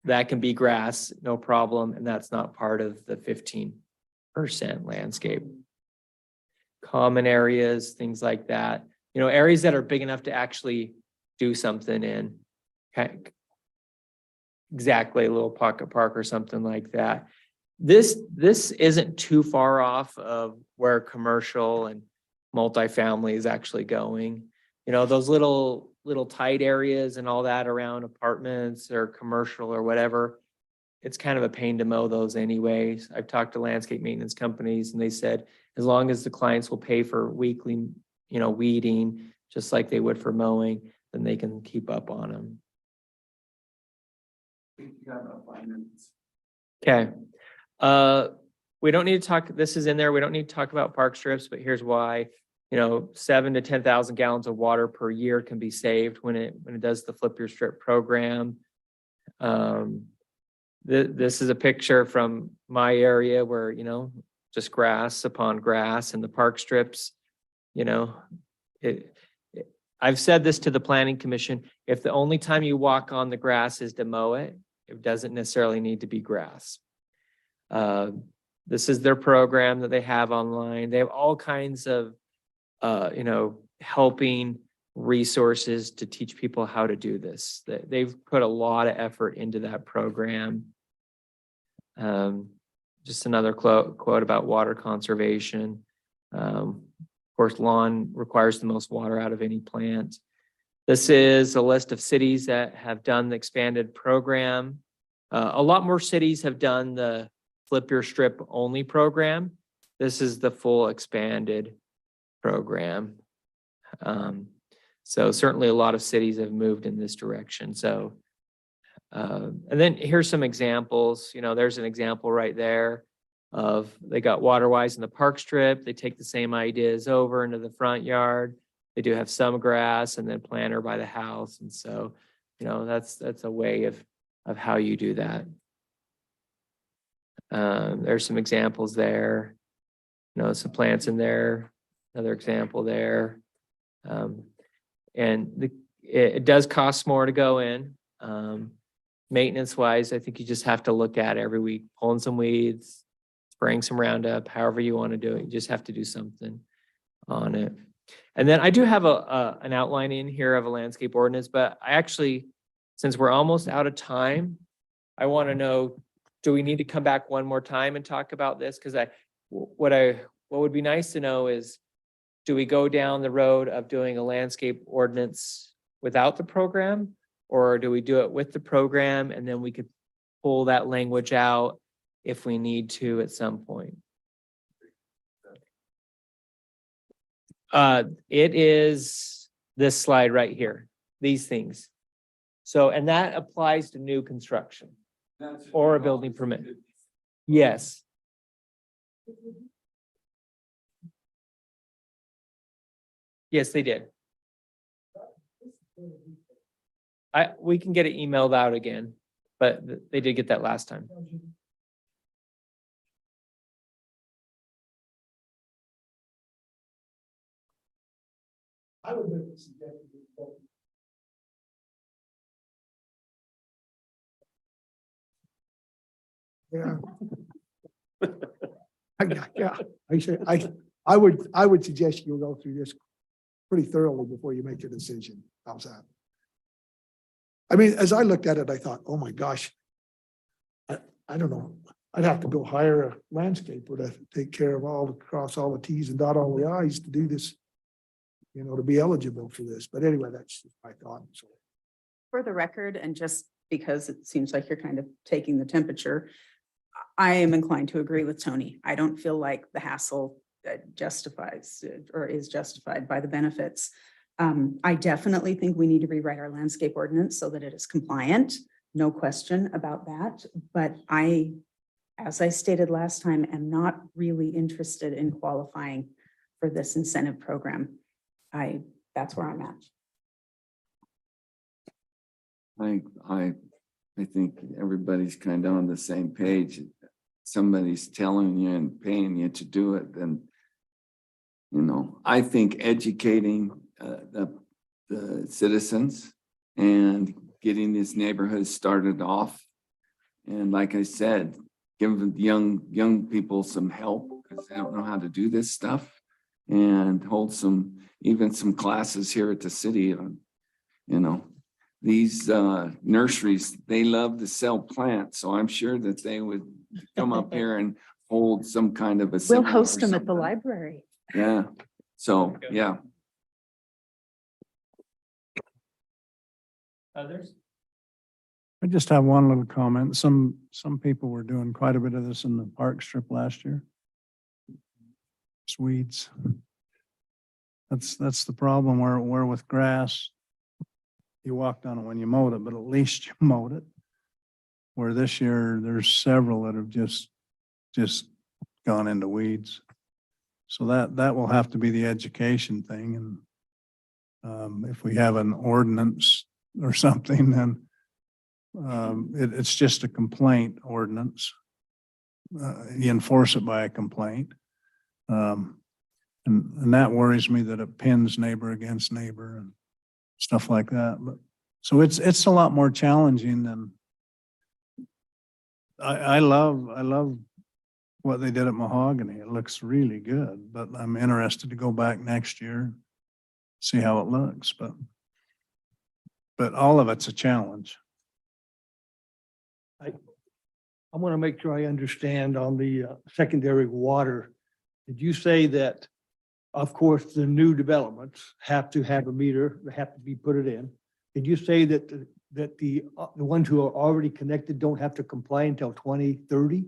that can be grass, no problem. And that's not part of the 15% landscape. Common areas, things like that, you know, areas that are big enough to actually do something in. Okay. Exactly, a little pocket park or something like that. This isn't too far off of where commercial and multifamily is actually going. You know, those little tight areas and all that around apartments or commercial or whatever, it's kind of a pain to mow those anyways. I've talked to landscape maintenance companies and they said, as long as the clients will pay for weekly, you know, weeding, just like they would for mowing, then they can keep up on them. Okay. We don't need to talk, this is in there. We don't need to talk about park strips, but here's why. You know, 7,000 to 10,000 gallons of water per year can be saved when it does the Flip Your Strip program. This is a picture from my area where, you know, just grass upon grass and the park strips, you know, I've said this to the planning commission, if the only time you walk on the grass is to mow it, it doesn't necessarily need to be grass. This is their program that they have online. They have all kinds of, you know, helping resources to teach people how to do this. They've put a lot of effort into that program. Just another quote about water conservation. Of course, lawn requires the most water out of any plant. This is a list of cities that have done the expanded program. A lot more cities have done the Flip Your Strip only program. This is the full expanded program. So certainly a lot of cities have moved in this direction. So, and then here's some examples. You know, there's an example right there of they got Waterwise in the park strip. They take the same ideas over into the front yard. They do have some grass and then planter by the house. And so, you know, that's a way of how you do that. There's some examples there. You know, some plants in there. Another example there. And it does cost more to go in. Maintenance wise, I think you just have to look at it every week, pulling some weeds, spraying some Roundup, however you want to do it. You just have to do something on it. And then I do have an outline in here of a landscape ordinance, but I actually, since we're almost out of time, I want to know, do we need to come back one more time and talk about this? Because what would be nice to know is, do we go down the road of doing a landscape ordinance without the program? Or do we do it with the program and then we could pull that language out if we need to at some point? It is this slide right here, these things. So, and that applies to new construction or a building permit. Yes. Yes, they did. We can get it emailed out again, but they did get that last time. I would make a suggestion. Yeah. Yeah, I would suggest you go through this pretty thoroughly before you make your decision. How's that? I mean, as I looked at it, I thought, oh my gosh. I don't know. I'd have to go hire a landscaper to take care of cross all the Ts and dot all the Is to do this. To be eligible for this. But anyway, that's just my thought. So For the record, and just because it seems like you're kind of taking the temperature, I am inclined to agree with Tony. I don't feel like the hassle justifies or is justified by the benefits. I definitely think we need to rewrite our landscape ordinance so that it is compliant. No question about that. But as I stated last time, am not really interested in qualifying for this incentive program. That's where I'm at. I think everybody's kind of on the same page. Somebody's telling you and paying you to do it, then, I think educating the citizens and getting this neighborhood started off. And like I said, give young people some help because they don't know how to do this stuff, and hold even some classes here at the city on, these nurseries, they love to sell plants. So I'm sure that they would come up here and hold some kind of a. We'll seminar host or them at the something. library. Yeah. So, yeah. Others? I just have one little comment. Some people were doing quite a bit of this in the park strip last year. It's weeds. That's the problem where with grass, you walked on it when you mowed it, but at least you mowed it. Where this year, there's several that have just gone into weeds. So that will have to be the education thing. And if we have an ordinance or something, then it's just a complaint ordinance. You enforce it by a complaint. And that worries me that it pins neighbor against neighbor and stuff like that. But so it's a lot more challenging than I love what they did at Mahogany. It looks really good, but I'm interested to go back next year, see how it looks, but all of it's a challenge. I want to make sure I understand on the secondary water. Did you say that, of course, the new developments have to have a meter, they have to be put it in? Did you say that the ones who are already connected don't have to comply until 2030?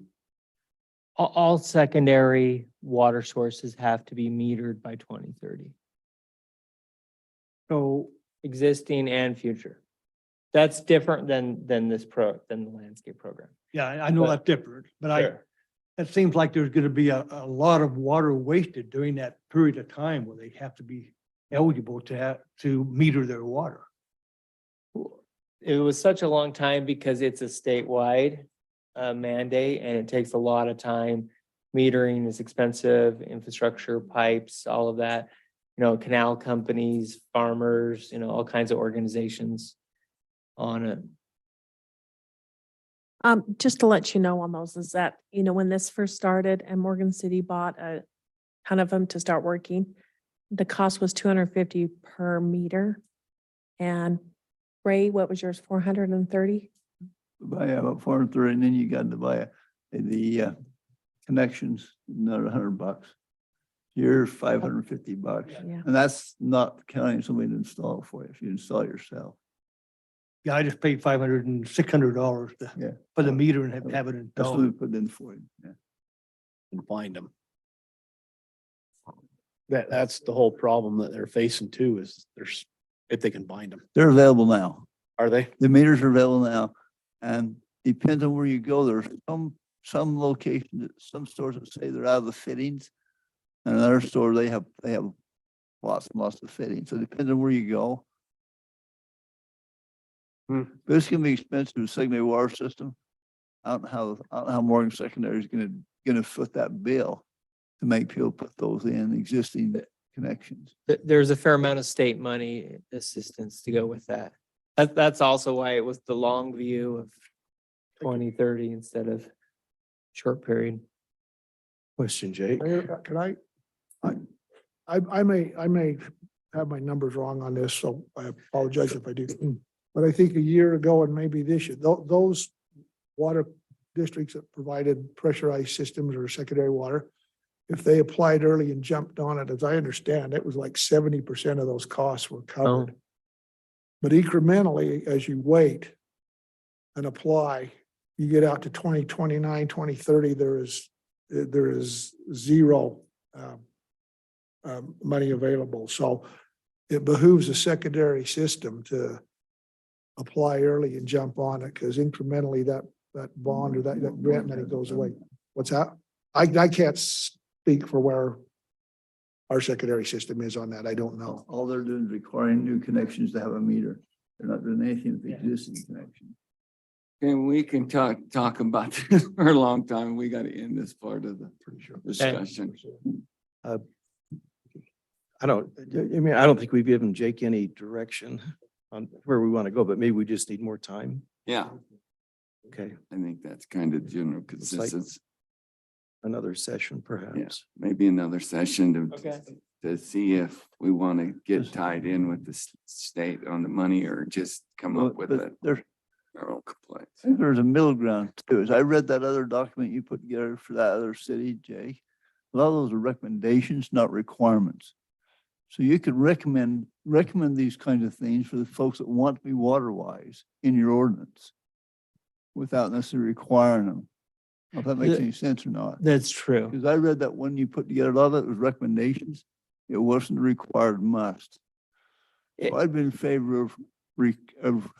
All secondary water sources have to be metered by 2030, So, existing and future. That's different than the landscape program. yeah, I know But- that's different, but it seems like there's going to be a lot of water wasted during that period of time where they have to be eligible to meter their water. It was such a long time because it's a statewide mandate and it takes a lot of time. Metering is expensive, infrastructure, pipes, all of that. Canal companies, farmers, all kinds of organizations on it. Just to let you know on those is that, when this first started and Morgan City bought a ton of them to start working, the cost was $250 per meter. And Ray, what was yours? 430? Buy about 430, and then you got to buy the connections, another $100. You're $550. Yeah. And that's not counting somebody to install it for you, if you install it yourself. Yeah, I just paid $500 and $600 Yeah. for the meter and have it That's what we installed. put in for you. Yeah. And find them. That's the whole problem that they're facing too, is if they can find them. They're available now. Are they? The meters are available now, and depends on where you go. There's some locations, some stores that say they're out of the fittings. And another store, they have lots and lots of fittings. So it depends on where you go. But it's gonna be expensive to secondary water system. I don't know how Morgan Secondary is gonna foot that bill to make people put those in existing connections. There's a fair amount of state money assistance to go with that. That's also why it was the long view of 2030 instead of short period. Question, Jake. Mayor, can I may have my numbers wrong on this, so I apologize if I do. But I think a year ago and maybe this year, those water districts that provided pressurized systems or secondary water, if they applied early and jumped on it, as I understand, it was like 70% of those costs were covered. But incrementally, as you wait and apply, you get out to 2029, 2030, there is zero money available. So it behooves a secondary system to apply early and jump on it, because incrementally that bond or that grant money goes away. What's that? I can't speak for where our secondary system is on that. I don't know. All they're doing is requiring new connections to have a meter. They're not doing anything with the existing connection. And we can talk about this for a long time. We got to end this part of the discussion. I don't think we've given Jake any direction on where we want to go, but maybe we just need more time. Yeah, Okay, I think that's kind of general like- consensus. another session perhaps. Maybe another session Okay. to see if we want to get tied in with the state on the money or just come up with But there's our own complaints. a middle ground too. As I read that other document you put together for that other city, Jay, a lot of those are recommendations, not requirements. So you could recommend these kinds of things for the folks that want to be water wise in your ordinance without necessarily requiring them. If that makes any sense or not. That's true. Because I read that when you put together, a lot of it was recommendations. It wasn't a required must. It- So I'd be in favor of of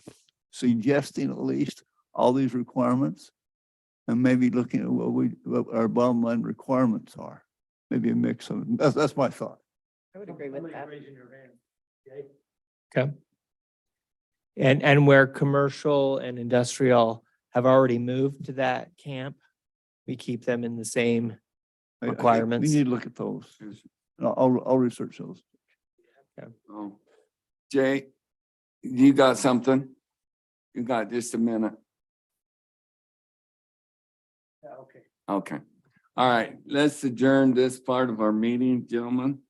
suggesting at least all these requirements and maybe looking at what our bottom line requirements are. Maybe a mix of, them. That's my thought. I would agree with that. Okay. And where commercial and industrial have already moved to that camp, we keep them in the same I think requirements. We need to look at those. And I'll research those. Oh. Jay, you got something? You got just a minute. Okay. Okay. All right, let's adjourn this part of our meeting, gentlemen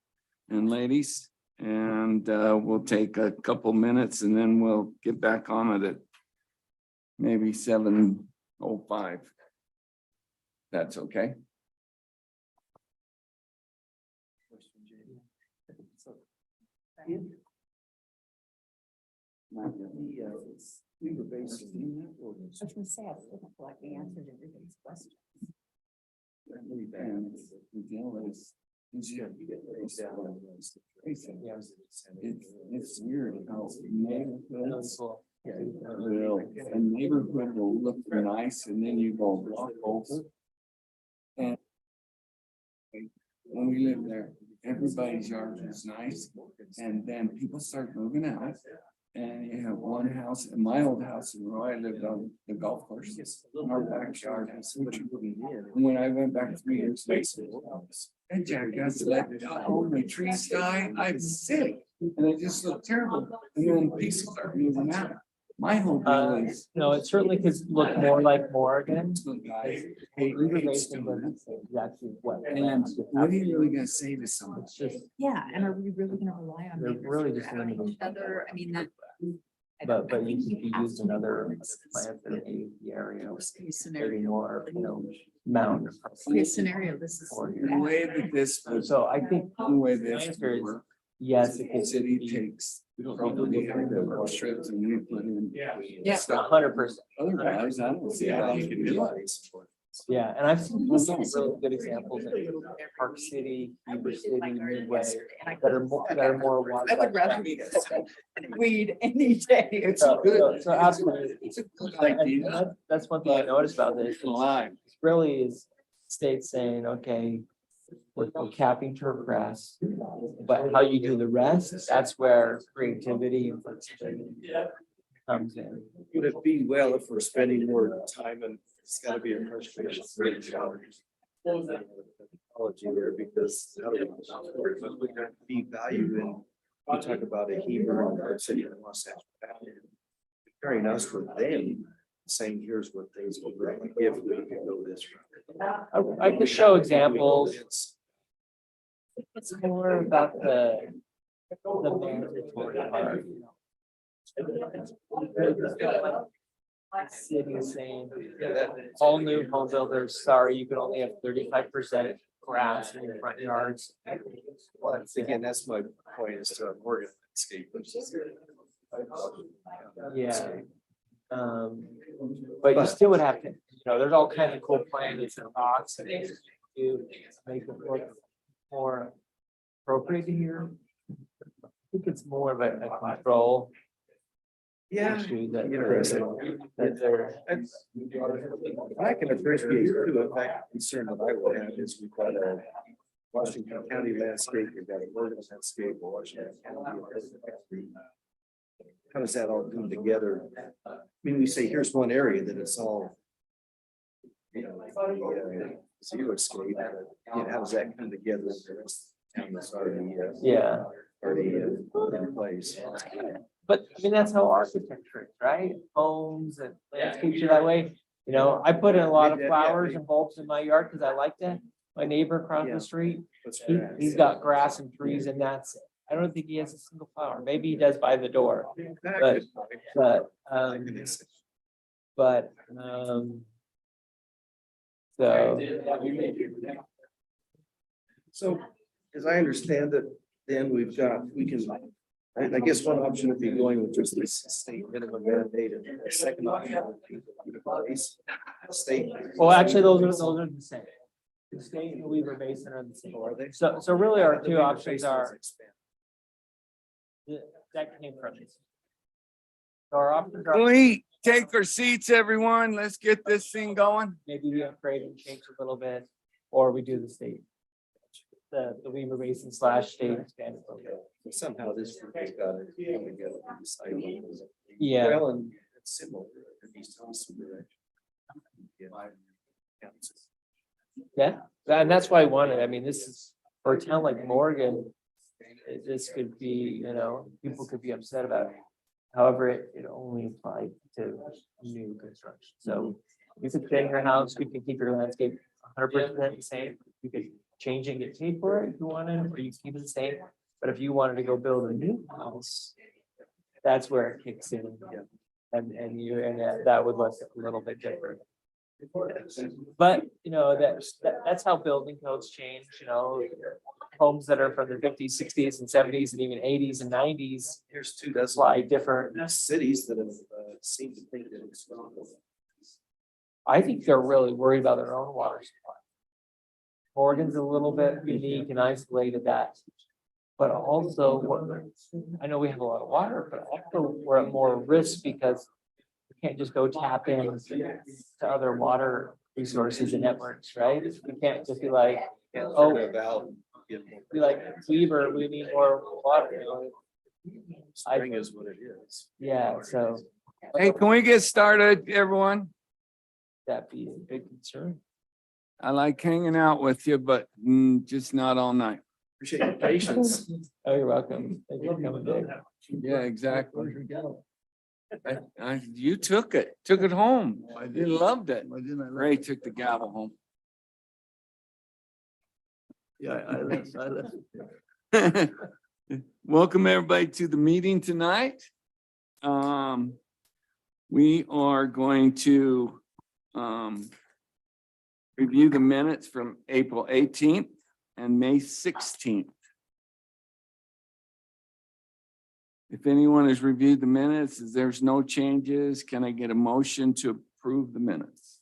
and ladies. And we'll take a couple minutes and then we'll get back on it at maybe 7:05. That's okay. We were basically. I was gonna say, I still don't feel like we answered everybody's questions. It's weird how neighborhoods a neighborhood will look nice and then you go walk over. And when we lived there, everybody's yard was nice and then people start moving out. And you have one house, in my old house, where I lived on the golf course, in our backyard has switch. And when I went back 3 years later, and jackass let all my trees die, I'm sick. And it just looked terrible. And then people start moving out. My whole deal is. No, it certainly could look more like Morgan. Guys, Exactly what. and what are you really gonna say to someone? It's just, Yeah, and are we really gonna rely on? They're neighbors really to just add limited. each other? I mean, that. but you could use another plant that maybe the area, Worst case maybe scenario. more, mountain. Worst case scenario, this is. Or- The way that this was, So I think the way the this answer is works. yes, it The could city be takes probably the strips and you put in. Yeah, stuff. 100%. Otherwise, I don't see how you can do it. Yeah, and I've seen some really good examples in Park City, Heber City, Midway, that are more. I would rather be weed any day. It's So, good. so absolutely. It's a good And idea. that's one thing I noticed about this. Alive. Really is states saying, okay, we're capping turf grass, but how you do the rest, that's where creativity and flexibility comes in. Would it be well if we're spending more time and it's gotta be a frustration for the challenge? Apology there because how do we be value in, you talk about a Hebrew or city of Los Angeles. Comparing us with them, saying here's what things will really give if we can go this route. I could show examples. It's more about the mandatory part. City is saying, all new home builders, sorry, you can only have 35% grass in your front yards. Once again, that's my point is to Morgan landscape, which is. Yeah. But you still would have to, there's all kinds of cool plans and rocks and things to make it look more appropriate here. I think it's more of a control. Yeah. Issue that Interesting. that they're. I can appreciate too, in fact, concern that I would have is we've got a Washington County landscape, we've got a Morgan landscape, Washington County. How does that all come together? I mean, we say, here's one area that it's all. Zero escape, how does that come together? with the rest of the town that's already in place? But I mean, that's how architecture is, right? Homes and landscapes are that way. I put in a lot of flowers and bulbs in my yard because I like that. My neighbor across the street, he's got grass and trees and that's it. I don't think he has a single flower. Maybe he does by the door. So, as I understand it, then we can, and I guess one option would be going with just this state minimum mandate and the second option would be replace state. Well, actually, those are the same. The state and the Weaver Basin are the same. So really our two options are, that came from this. So our options are Can we take our seats, everyone? Let's get this thing going. maybe we upgrade and change a little bit, or we do the state. The Weaver Basin / state expanded program. Somehow this group has got to come together and decide on this. Yeah. Well, and it's similar. It needs to be some direction. Yeah, and that's why I wanted, I mean, this is, for a town like Morgan, this could be, people could be upset about it. However, it only applied to new construction. So you could stay in your house, you can keep your landscape 100% the same. You could change and get paid for it if you wanted, or you keep it the same. But if you wanted to go build a new house, that's where it kicks in. And that would look a little bit different. But, that's how building codes change, homes that are from the 50s, 60s and 70s and even 80s and 90s Here's 2 dozen apply different. cities that have seemed to think that it's gone. I think they're really worried about their own water supply. Morgan's a little bit unique and isolated that. But also, I know we have a lot of water, but also we're at more risk because we can't just go tap in to other water resources and networks, right? We can't just be like, be like, Weaver, we need more water. Spring is what it is. Yeah, so Hey, can we get started, everyone? that'd be a big concern. I like hanging out with you, but just not all night. Appreciate your patience. Oh, you're welcome. Thank you for coming, Dave. Yeah, exactly. You took it home. You loved it. Why didn't I? Ray took the gavel home. Yeah, I left. Welcome, everybody, to the meeting tonight. We are going to review the minutes from April 18th and May 16th. If anyone has reviewed the minutes, if there's no changes, can I get a motion to approve the minutes?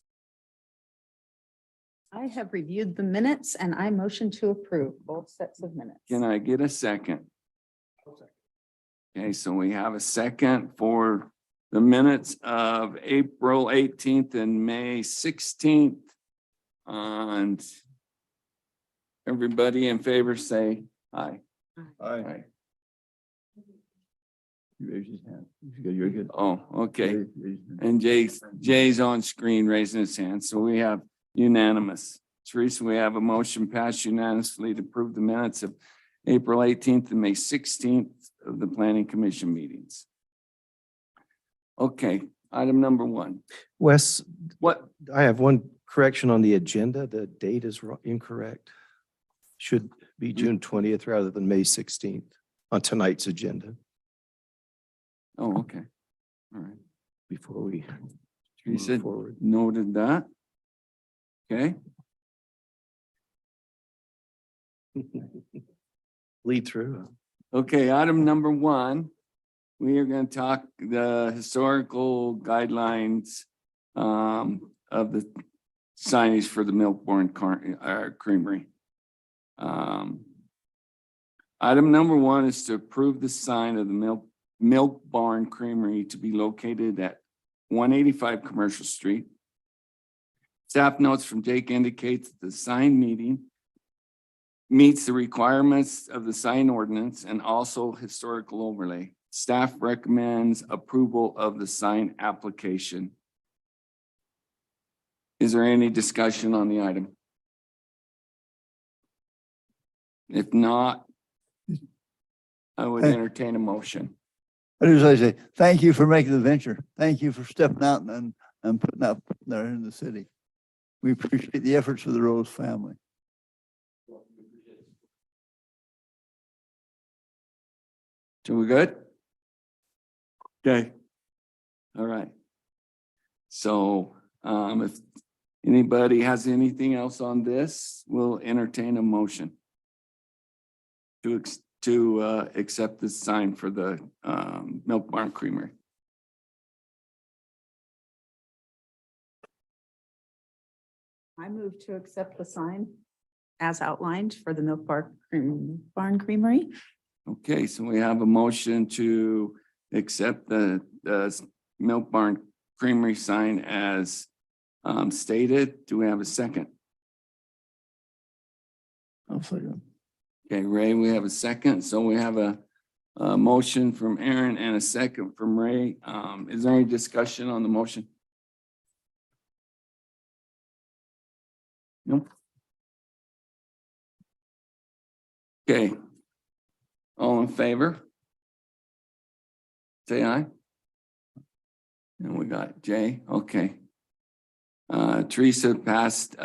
I have reviewed the minutes and I motion to approve both sets of minutes. Can I get a second? Okay, so we have a second for the minutes of April 18th and May 16th. And everybody in favor say aye. Aye. You raise his hand. You're good. Oh, okay. Raise your hand. And Jay's on screen raising his hand, so we have unanimous. Teresa, we have a motion passed unanimously to approve the minutes of April 18th and May 16th of the Planning Commission meetings. Okay, item number 1. Wes, What? I have one correction on the agenda. The date is incorrect. Should be June 20th rather than May 16th on tonight's agenda Oh, okay. All right. before we Teresa move forward. noted that. Okay, Lead through. okay, item number 1. We are going to talk the historical guidelines of the signage for the Milkborn Creamery. Item number 1 is to approve the sign of the Milk Barn Creamery to be located at 185 Commercial Street. Staff notes from Jake indicates that the sign meets the requirements of the sign ordinance and also historical overlay. Staff recommends approval of the sign application. Is there any discussion on the item? If not, I would entertain a motion. I just like to say, thank you for making the venture. Thank you for stepping out and putting out there in the city. We appreciate the efforts of the Rose family. So we good? Okay. All right. So if anybody has anything else on this, we'll entertain a motion to accept the sign for the Milk Barn Creamery. I move to accept the sign as outlined for the Barn Creamery. Okay, so we have a motion to accept the Milk Barn Creamery sign as stated. Do we have a second? I'll second. Okay, Ray, we have a second. So we have a motion from Aaron and a second from Ray. Is there any discussion on the motion? Nope. Okay. All in favor? Say aye. And we got Jay. Okay. Teresa passed,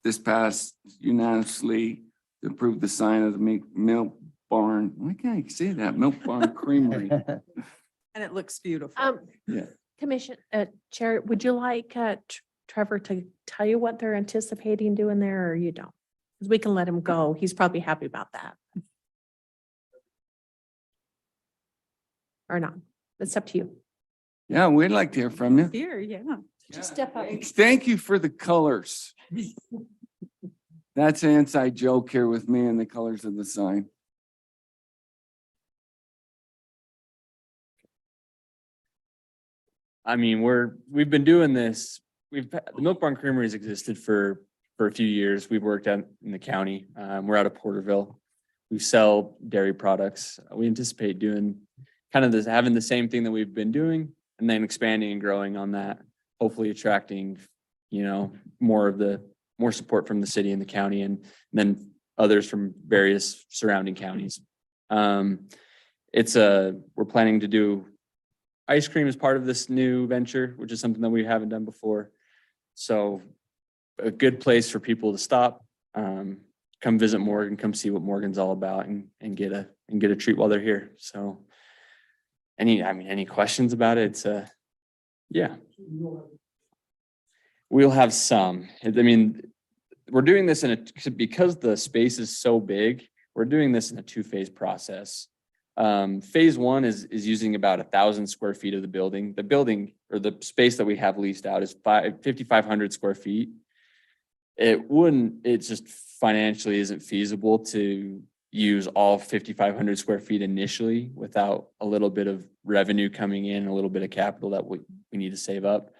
this passed unanimously to approve the sign of the Milk Barn. Why can't I say that? Milk Barn Creamery. And it looks beautiful. Yeah. Commission, Chair, would you like Trevor to tell you what they're anticipating doing there, or you don't? Because we can let him go. He's probably happy about that. Or not. It's up to you. Yeah, we'd like to hear from you. Here, yeah. Just step up. Thank you for the colors. That's an inside joke here with me and the colors of the sign. I mean, we've been doing this. The Milk Barn Creamery has existed for a few years. We've worked out in the county. We're out of Porterville. We sell dairy products. We anticipate doing kind of this, having the same thing that we've been doing, and then expanding and growing on that. Hopefully attracting, more support from the city and the county, and then others from various surrounding counties. We're planning to do ice cream as part of this new venture, which is something that we haven't done before. So a good place for people to stop, come visit Morgan, come see what Morgan's all about, and get a treat while they're here. So any questions about it? Yeah. We'll have some. I mean, we're doing this because the space is so big, we're doing this in a 2-phase process. Phase 1 is using about 1,000 square feet of the building. The building, or the space that we have leased out, is 5,500 square feet. It just financially isn't feasible to use all 5,500 square feet initially without a little bit of revenue coming in, a little bit of capital that we need to save up.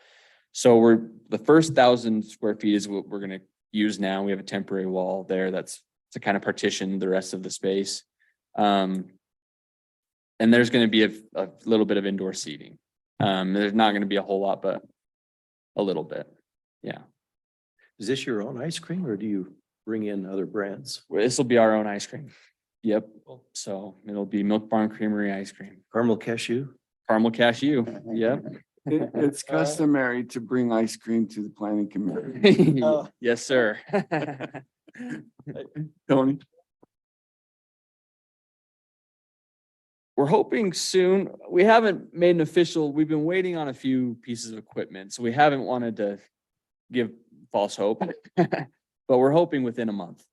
So the first 1,000 square feet is what we're going to use now. We have a temporary wall there that's to kind of partition the rest of the space. And there's gonna be a little bit of indoor seating. There's not gonna be a whole lot, but a little bit. Yeah. Is this your own ice cream or do you bring in other brands? This will be our own ice cream. Yep. So it'll be Milk Barn Creamery ice cream. Caramel cashew? Caramel cashew. Yep. It's customary to bring ice cream to the planning committee. Yes, sir. Tony? We're hoping soon. We haven't made an official, we've been waiting on a few pieces of equipment, so we haven't wanted to give false hope. But we're hoping within a month.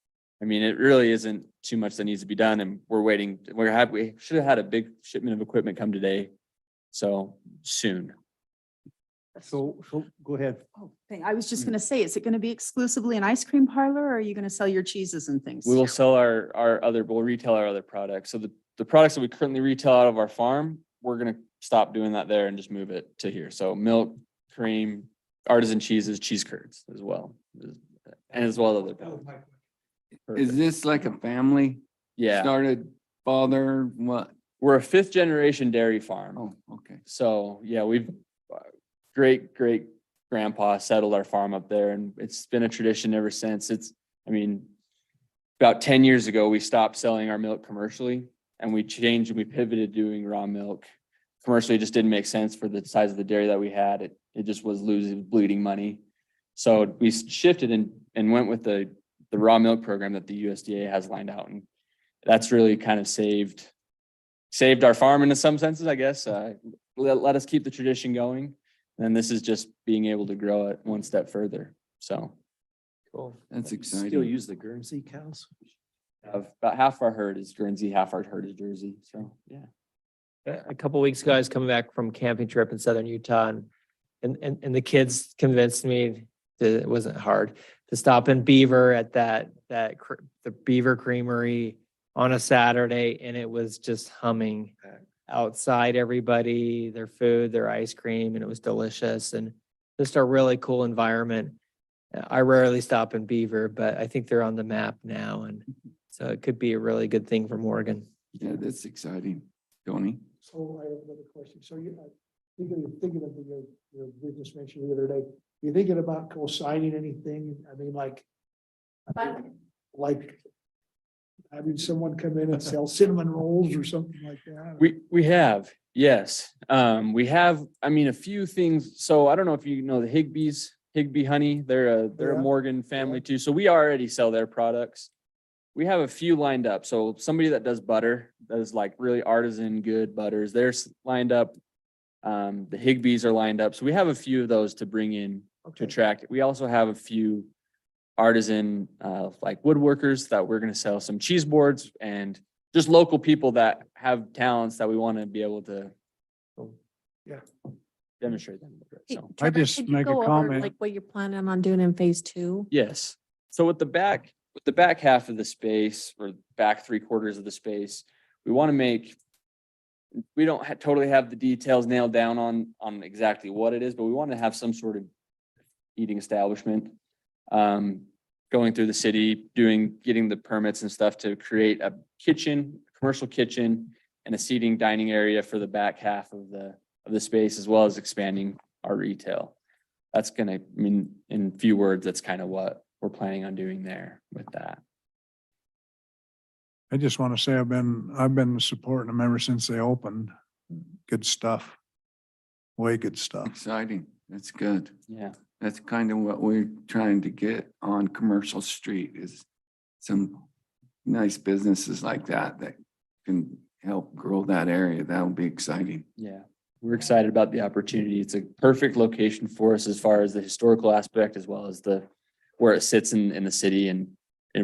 I mean, it really isn't too much that needs to be done and we're waiting. We should have had a big shipment of equipment come today. So soon. So go ahead. Oh, I was just gonna say, is it gonna be exclusively an ice cream parlor or are you gonna sell your cheeses and things? We will sell we'll retail our other products. So the products that we currently retail out of our farm, we're gonna stop doing that there and just move it to here. So milk, cream, artisan cheeses, cheese curds as well. And as well as other products. Is this like a family? Yeah, Started father, what? we're a 5th generation dairy farm. Oh, okay. So, yeah, we've great grandpa settled our farm up there and it's been a tradition ever since. I mean, about 10 years ago, we stopped selling our milk commercially and we changed and we pivoted doing raw milk. Commercially, it just didn't make sense for the size of the dairy that we had. It just was bleeding money. So we shifted and went with the raw milk program that the USDA has lined out. And that's really kind of saved our farm in some senses, I guess. Let us keep the tradition going. And this is just being able to grow it one step further. So. Cool. That's Still exciting. use the Guernsey cows? About half our herd is Guernsey, half our herd is Jersey. So, yeah. A couple weeks ago, I was coming back from a camping trip in southern Utah and the kids convinced me that it wasn't hard to stop in Beaver at the Beaver Creamery on a Saturday and it was just humming outside, everybody, their food, their ice cream, and it was delicious and just a really cool environment. I rarely stop in Beaver, but I think they're on the map now. And so it could be a really good thing for Morgan. Yeah, that's exciting. Tony? So I have another question. So thinking of your business mentioned the other day, you thinking about co-signing anything? I mean, like having someone come in and sell cinnamon rolls or something like that? We have, yes. We have, I mean, a few things. So I don't know if you know the Higbee Honey, they're Yeah. a Morgan family too. So we already sell their products. We have a few lined up. So somebody that does butter, that is like really artisan good butters, they're lined up. The Higbees are lined up. So we have a few of those to bring in to Okay. attract. We also have a few artisan like woodworkers that we're gonna sell some cheese boards and just local people that have talents that we want to be able to Yeah. demonstrate them. Hey, So, Trevor, just could you make a go over, comment. Like what you're planning on doing in phase 2? yes. So with the back half of the space or back 3/4 of the space, we want to make, we don't totally have the details nailed down on exactly what it is, but we want to have some sort of eating establishment. Going through the city, getting the permits and stuff to create a kitchen, commercial kitchen and a seating dining area for the back half of the space, as well as expanding our retail. That's gonna, I mean, in few words, that's kind of what we're planning on doing there with that. I just want to say I've been supporting them ever since they opened. Good stuff. Way good stuff. Exciting. That's good. Yeah. That's kind of what we're trying to get on Commercial Street is some nice businesses like that can help grow that area. That would be exciting. Yeah, we're excited about the opportunity. It's a perfect location for us as far as the historical aspect, as well as where it sits in the city and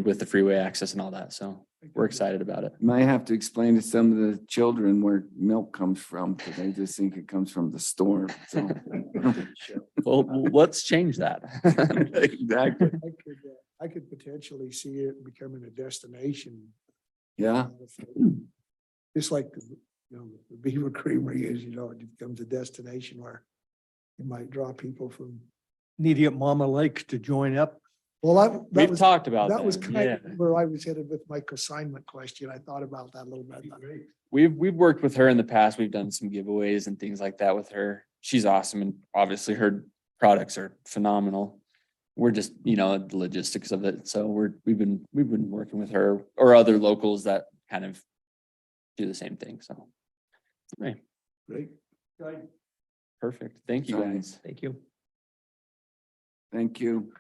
with the freeway access and all that. So we're excited about it. Might have to explain to some of the children where milk comes from because they just think it comes from the store. So. Well, let's change that. Exactly. I could potentially see it becoming a destination. Yeah. Just like, the Beaver Creamery is, it becomes a destination where it might draw people from. Need to get Mama Lake to join up. Well, that We've was, talked about that was that. kind Yeah. of where I was headed with my consignment question. I thought about that a little bit. We've worked with her in the past. We've done some giveaways and things like that with her. She's awesome and obviously her products are phenomenal. We're just, you know, the logistics of it. So we've been working with her or other locals that kind of do the same thing. So. Right. Great. Perfect. Thank you Sorry. guys. Thank you. Thank you.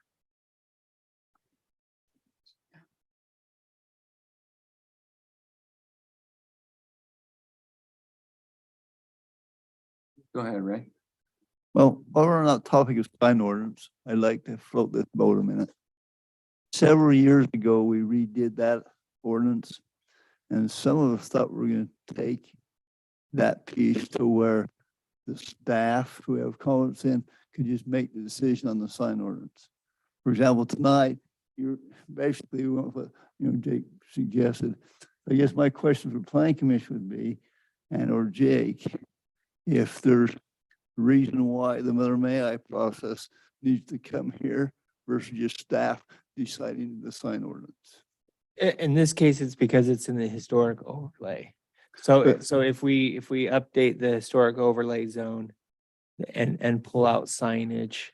Go ahead, Ray. Well, while we're on that topic of sign ordinance, I'd like to float this boat a minute. Several years ago, we redid that ordinance. And some of us thought we were gonna take that piece to where the staff who have comments in could just make the decision on the sign ordinance. For example, tonight, you're basically what, Jake suggested. I guess my question for planning commission would be, and or Jake, if there's reason why the Mother May I process needs to come here versus just staff deciding the sign ordinance. In this case, it's because it's in the historic overlay. So, But- so if we update the historic overlay zone and pull out signage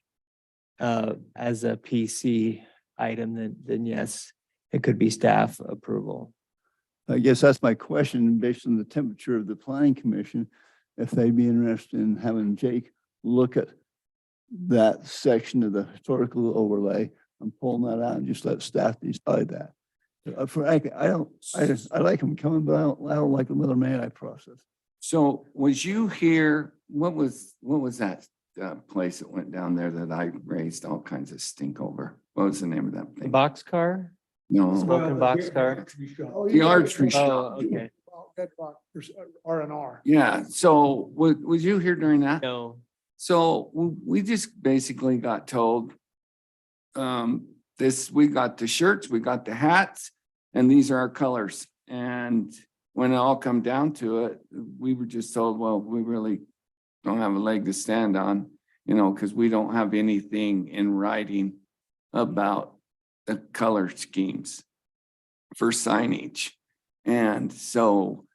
as a PC item, then yes, it could be staff approval. I guess that's my question, based on the temperature of the planning commission, if they'd be interested in having Jake look at that section of the historical overlay and pulling that out and just let staff decide that. Frankly, I like them coming, but I don't like the Mother May I process. So was you here, what was that place that went down there that I raised all kinds of stink over? What was the name of that The thing? boxcar, No, smoking boxcar. Oh, the yeah. archery Oh, shop. okay. Well, Red Rock, there's R&R. Yeah, so was you here during that? No, So we just basically got told, we got the shirts, we got the hats, and these are our colors. And when it all come down to it, we were just told, well, we really don't have a leg to stand on, because we don't have anything in writing about the color schemes for signage. And so,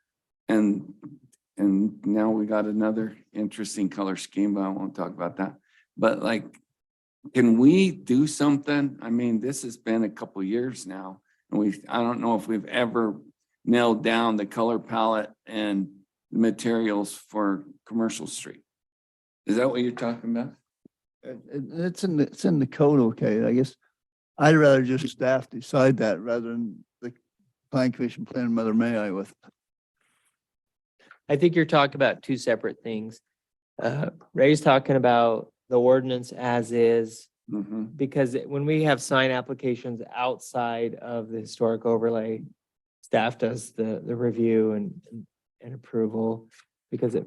and now we got another interesting color scheme, but I won't talk about that. But like, can we do something? I mean, this has been a couple years now, and I don't know if we've ever nailed down the color palette and materials for Commercial Street. Is that what you're talking about? It's in the code, okay, I guess I'd rather just staff decide that rather than the planning commission playing Mother May I with. I think you're talking about two separate things. Ray's talking about the ordinance as is, Mhm. because when we have sign applications outside of the historic overlay, staff does the review and approval, because it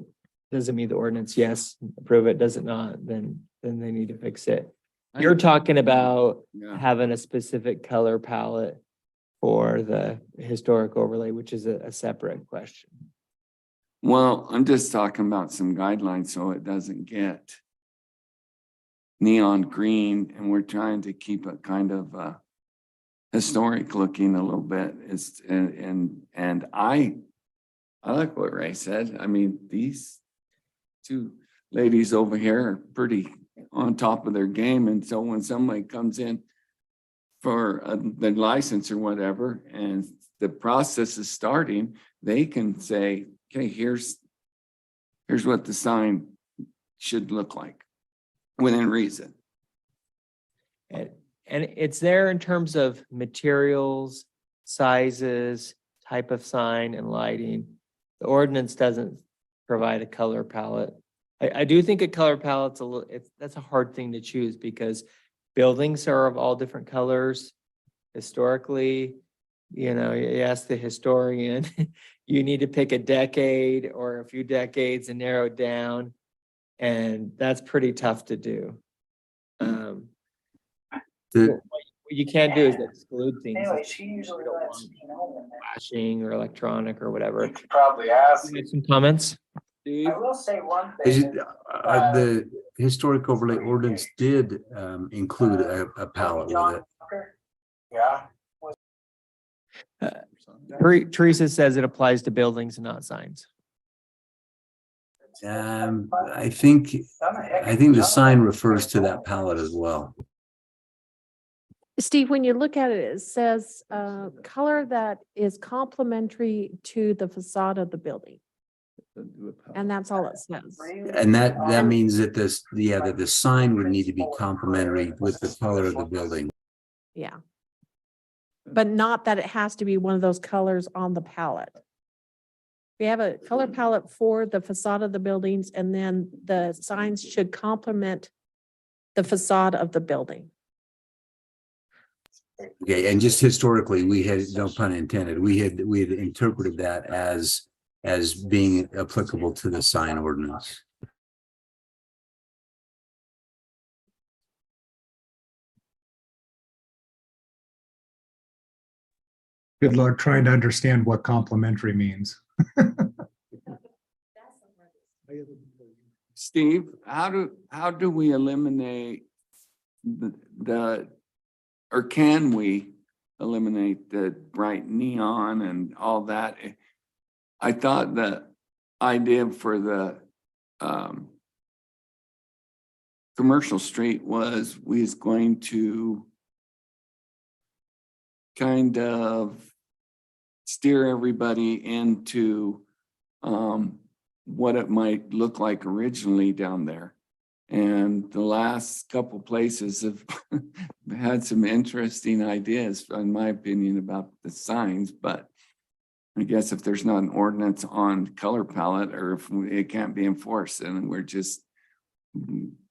doesn't meet the ordinance. Yes, approve it. Does it not, then they need to fix it. You're talking about Yeah. having a specific color palette for the historic overlay, which is a separate question. Well, I'm just talking about some guidelines so it doesn't get neon green, and we're trying to keep it kind of historic looking a little bit. And I like what Ray said. I mean, these two ladies over here are pretty on top of their game, and so when somebody comes in for the license or whatever, and the process is starting, they can say, okay, here's what the sign should look like within reason. And it's there in terms of materials, sizes, type of sign and lighting. The ordinance doesn't provide a color palette. I do think a color palette's that's a hard thing to choose, because buildings are of all different colors. Historically, you ask the historian, you need to pick a decade or a few decades and narrow it down. And that's pretty tough to do. What you can't do is exclude things. Anyway, she usually lets me know. Flashing or electronic or whatever. You should probably ask. You have some comments? I will say one Is thing. it, the historic overlay ordinance did include a palette with it. Yeah. Teresa says it applies to buildings and not signs. I think the sign refers to that palette as well. Steve, when you look at it, it says color that is complementary to the facade of the building. And that's all it says. And that means that that the sign would need to be complementary with the color of the building. Yeah. But not that it has to be one of those colors on the palette. We have a color palette for the facade of the buildings, and then the signs should complement the facade of the building. Okay, and just historically, we had, no pun intended, we had interpreted that as being applicable to the sign ordinance. Good luck trying to understand what complimentary means. Steve, how do we eliminate or can we eliminate the bright neon and all that? I thought the idea for the commercial street was we was going to kind of steer everybody into what it might look like originally down there. And the last couple places have had some interesting ideas, in my opinion, about the signs, but I guess if there's not an ordinance on color palette, or if it can't be enforced, then we're just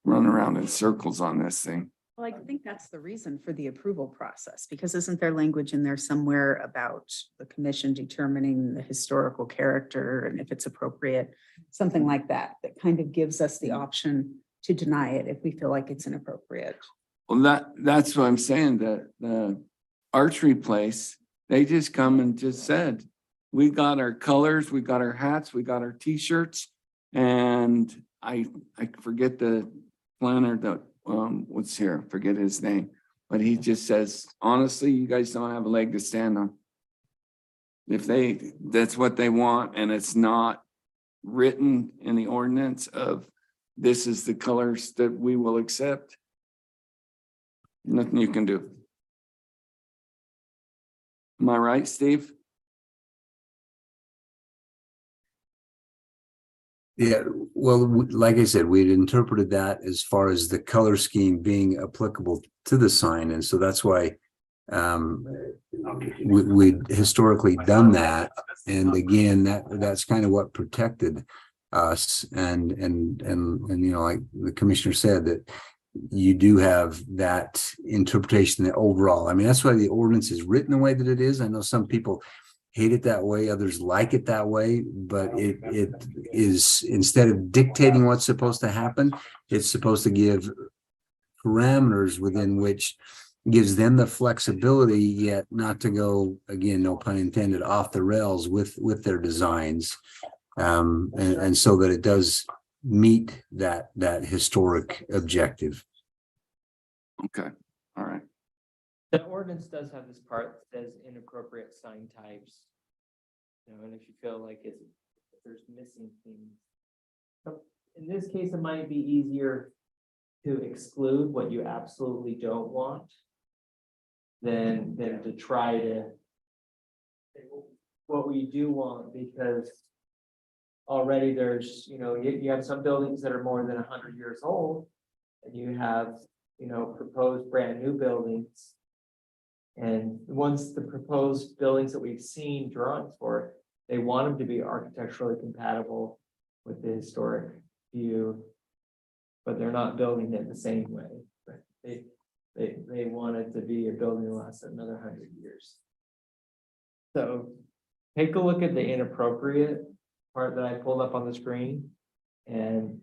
running around in circles on this thing. Well, I think that's the reason for the approval process, because isn't there language in there somewhere about the commission determining the historical character and if it's appropriate, something like that, that kind of gives us the option to deny it if we feel like it's inappropriate. Well, that's what I'm saying, that the archery place, they just come and just said, we got our colors, we got our hats, we got our t-shirts, and I forget the planner that what's here, forget his name, but he just says, honestly, you guys don't have a leg to stand on. If that's what they want, and it's not written in the ordinance of this is the colors that we will accept, nothing you can do. Am I right, Steve? Yeah, well, like I said, we'd interpreted that as far as the color scheme being applicable to the sign. And so that's why we'd historically done that. And again, that's kind of what protected us. And you know, like the commissioner said, that you do have that interpretation that overall, I mean, that's why the ordinance is written the way that it is. I know some people hate it that way, others like it that way, but it is, instead of dictating what's supposed to happen, it's supposed to give parameters within which gives them the flexibility, yet not to go, again, no pun intended, off the rails with their designs. And so that it does meet that historic objective. Okay, all right. The ordinance does have this part that says inappropriate sign types. You know, and if you feel like if there's missing things. But in this case, it might be easier to exclude what you absolutely don't want than to try to what we do want, because already there's, you know, you have some buildings that are more than 100 years old, and you have, you know, proposed brand new buildings. And once the proposed buildings that we've seen drawings for, they want them to be architecturally compatible with the historic view, but they're not building it the same way. They want it to be a building that lasts another 100 years. So take a look at the inappropriate part that I pulled up on the screen, and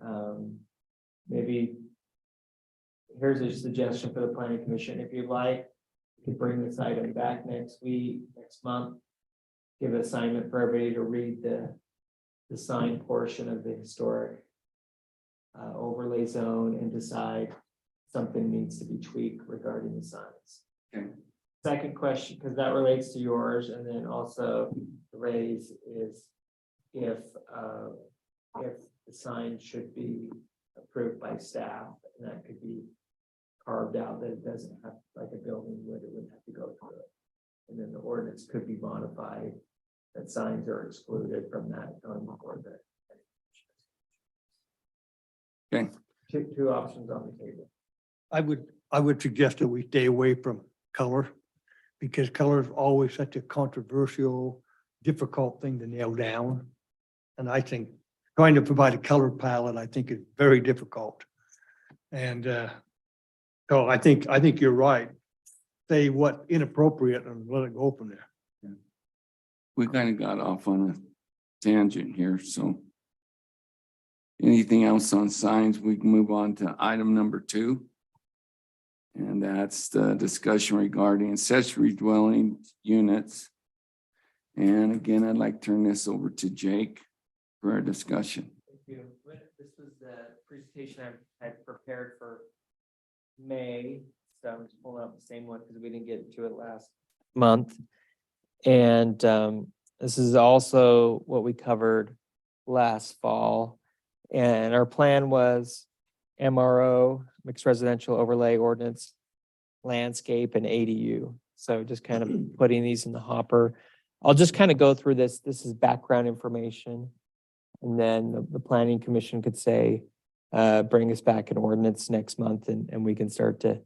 maybe here's a suggestion for the planning commission. If you'd like, you can bring this item back next month, give an assignment for everybody to read the sign portion of the historic overlay zone and decide something needs to be tweaked regarding the signs. Okay. second question, because that relates to yours, and then also Ray's is if the sign should be approved by staff, and that could be carved out, that it doesn't have, like a building would, it wouldn't have to go through it. And then the ordinance could be modified, that signs are excluded from that going before the. Okay. Two options on the table. I would suggest that we stay away from color because color is always such a controversial, difficult thing to nail down. And I think trying to provide a color palette, I think is very difficult. And so I think you're right. Say what inappropriate and let it go from there. We kind of got off on a tangent here, so. Anything else on signs? We can move on to item number 2. And that's the discussion regarding accessory dwelling units. And again, I'd like to turn this over to Jake for our discussion. Thank you. This was the presentation I had prepared for May, so I'm just pulling out the same one because we didn't get to it last month. And this is also what we covered last fall. And our plan was MRO, mixed residential overlay ordinance, landscape, and ADU. So just kind of putting these in the hopper. I'll just kind of go through this. This is background information. And then the planning commission could say, bring us back an ordinance next month and we can start to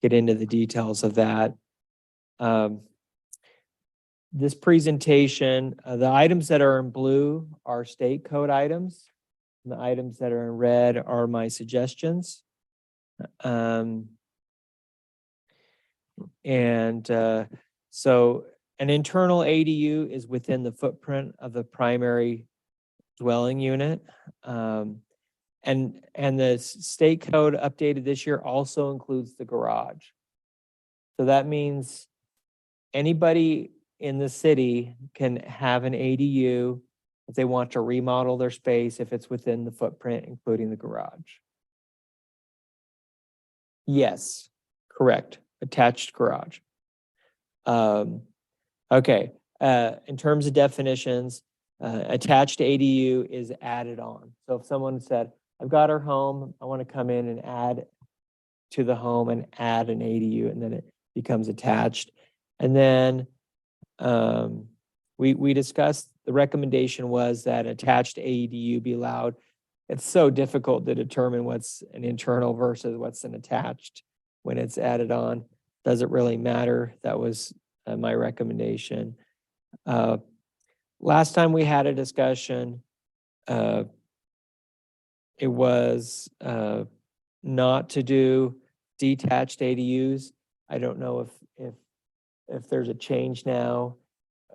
get into the details of that. This presentation, the items that are in blue are state code items. The items that are in red are my suggestions. So an internal ADU is within the footprint of the primary dwelling unit. And the state code updated this year also includes the garage. So that means anybody in the city can have an ADU if they want to remodel their space, if it's within the footprint, including the garage. Yes, correct, attached garage. Okay, in terms of definitions, attached ADU is added on. So if someone said, I've got our home, I want to come in and add to the home and add an ADU, and then it becomes attached. And then we discussed, the recommendation was that attached ADU be allowed. It's so difficult to determine what's an internal versus what's an attached when it's added on. Does it really matter? That was my recommendation. Last time we had a discussion, it was not to do detached ADUs. I don't know if there's a change now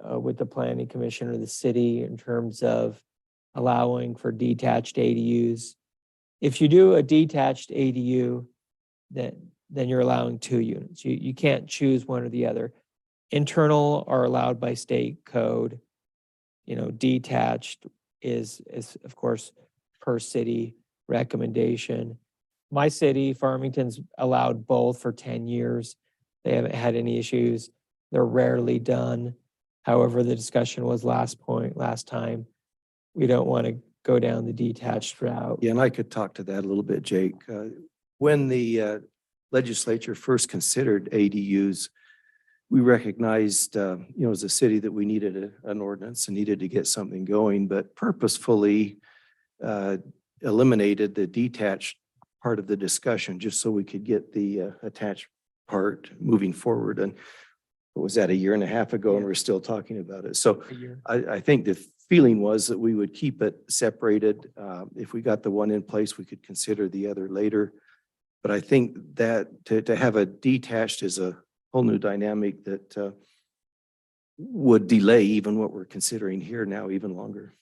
with the planning commission or the city in terms of allowing for detached ADUs. If you do a detached ADU, then you're allowing 2 units. You can't choose one or the other. Internal are allowed by state code. Detached is of course per city recommendation. My city, Farmington's allowed both for 10 years. They haven't had any issues. They're rarely done. However, the discussion was last time, we don't want to go down the detached route. Yeah, and I could talk to that a little bit, Jake. When the legislature first considered ADUs, we recognized, as a city that we needed an ordinance and needed to get something going, but purposefully eliminated the detached part of the discussion just so we could get the attached part moving forward. And what was that, 1.5 years ago, and we're still talking about it. So I think the feeling was that we would keep it separated. If we got the one in place, we could consider the other later. But I think that to have a detached is a whole new dynamic that would delay even what we're considering here now even longer.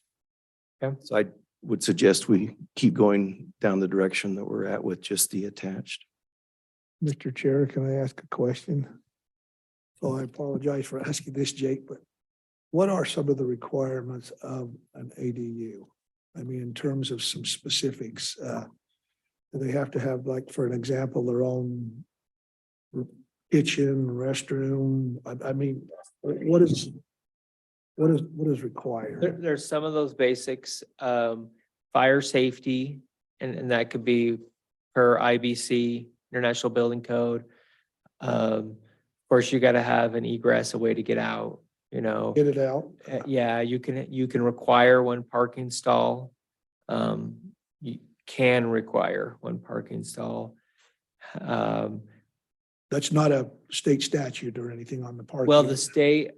Okay. So I would suggest we keep going down the direction that we're at with just the attached. Mr. Chair, can I ask a question? So I apologize for asking this, Jake, but what are some of the requirements of an ADU? I mean, in terms of some specifics, do they have to have, like, for an example, their own kitchen, restroom? I mean, what is required? There's some of those basics, fire safety, and that could be per IBC, International Building Code. Of course, you gotta have an egress, a way to get out, you know. Get it out? Yeah, you can require one parking stall. You can require one parking stall. That's not a state statute or anything on the parking. Well, the state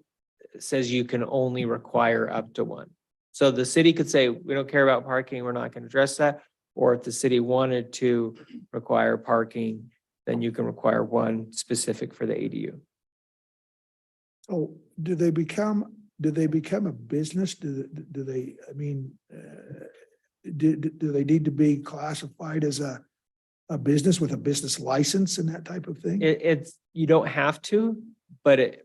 says you can only require up to one. So the city could say, we don't care about parking, we're not gonna address that. Or if the city wanted to require parking, then you can require one specific for the ADU. Oh, do they become a business? Do they, I mean, do they need to be classified as a business with a business license and that type of thing? It's, you don't have to, but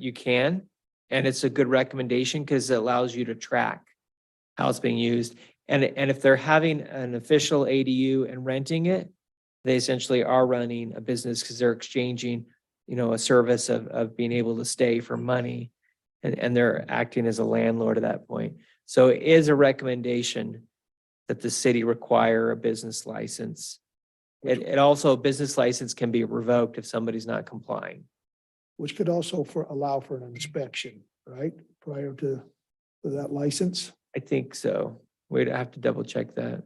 you can. And it's a good recommendation because it allows you to track how it's being used. And if they're having an official ADU and renting it, they essentially are running a business because they're exchanging, you know, a service of being able to stay for money. And they're acting as a landlord at that point. So it is a recommendation that the city require a business license. It also, a business license can be revoked if somebody's not complying. Which could also allow for an inspection, right? Prior to that license. I think so. We'd have to double check that.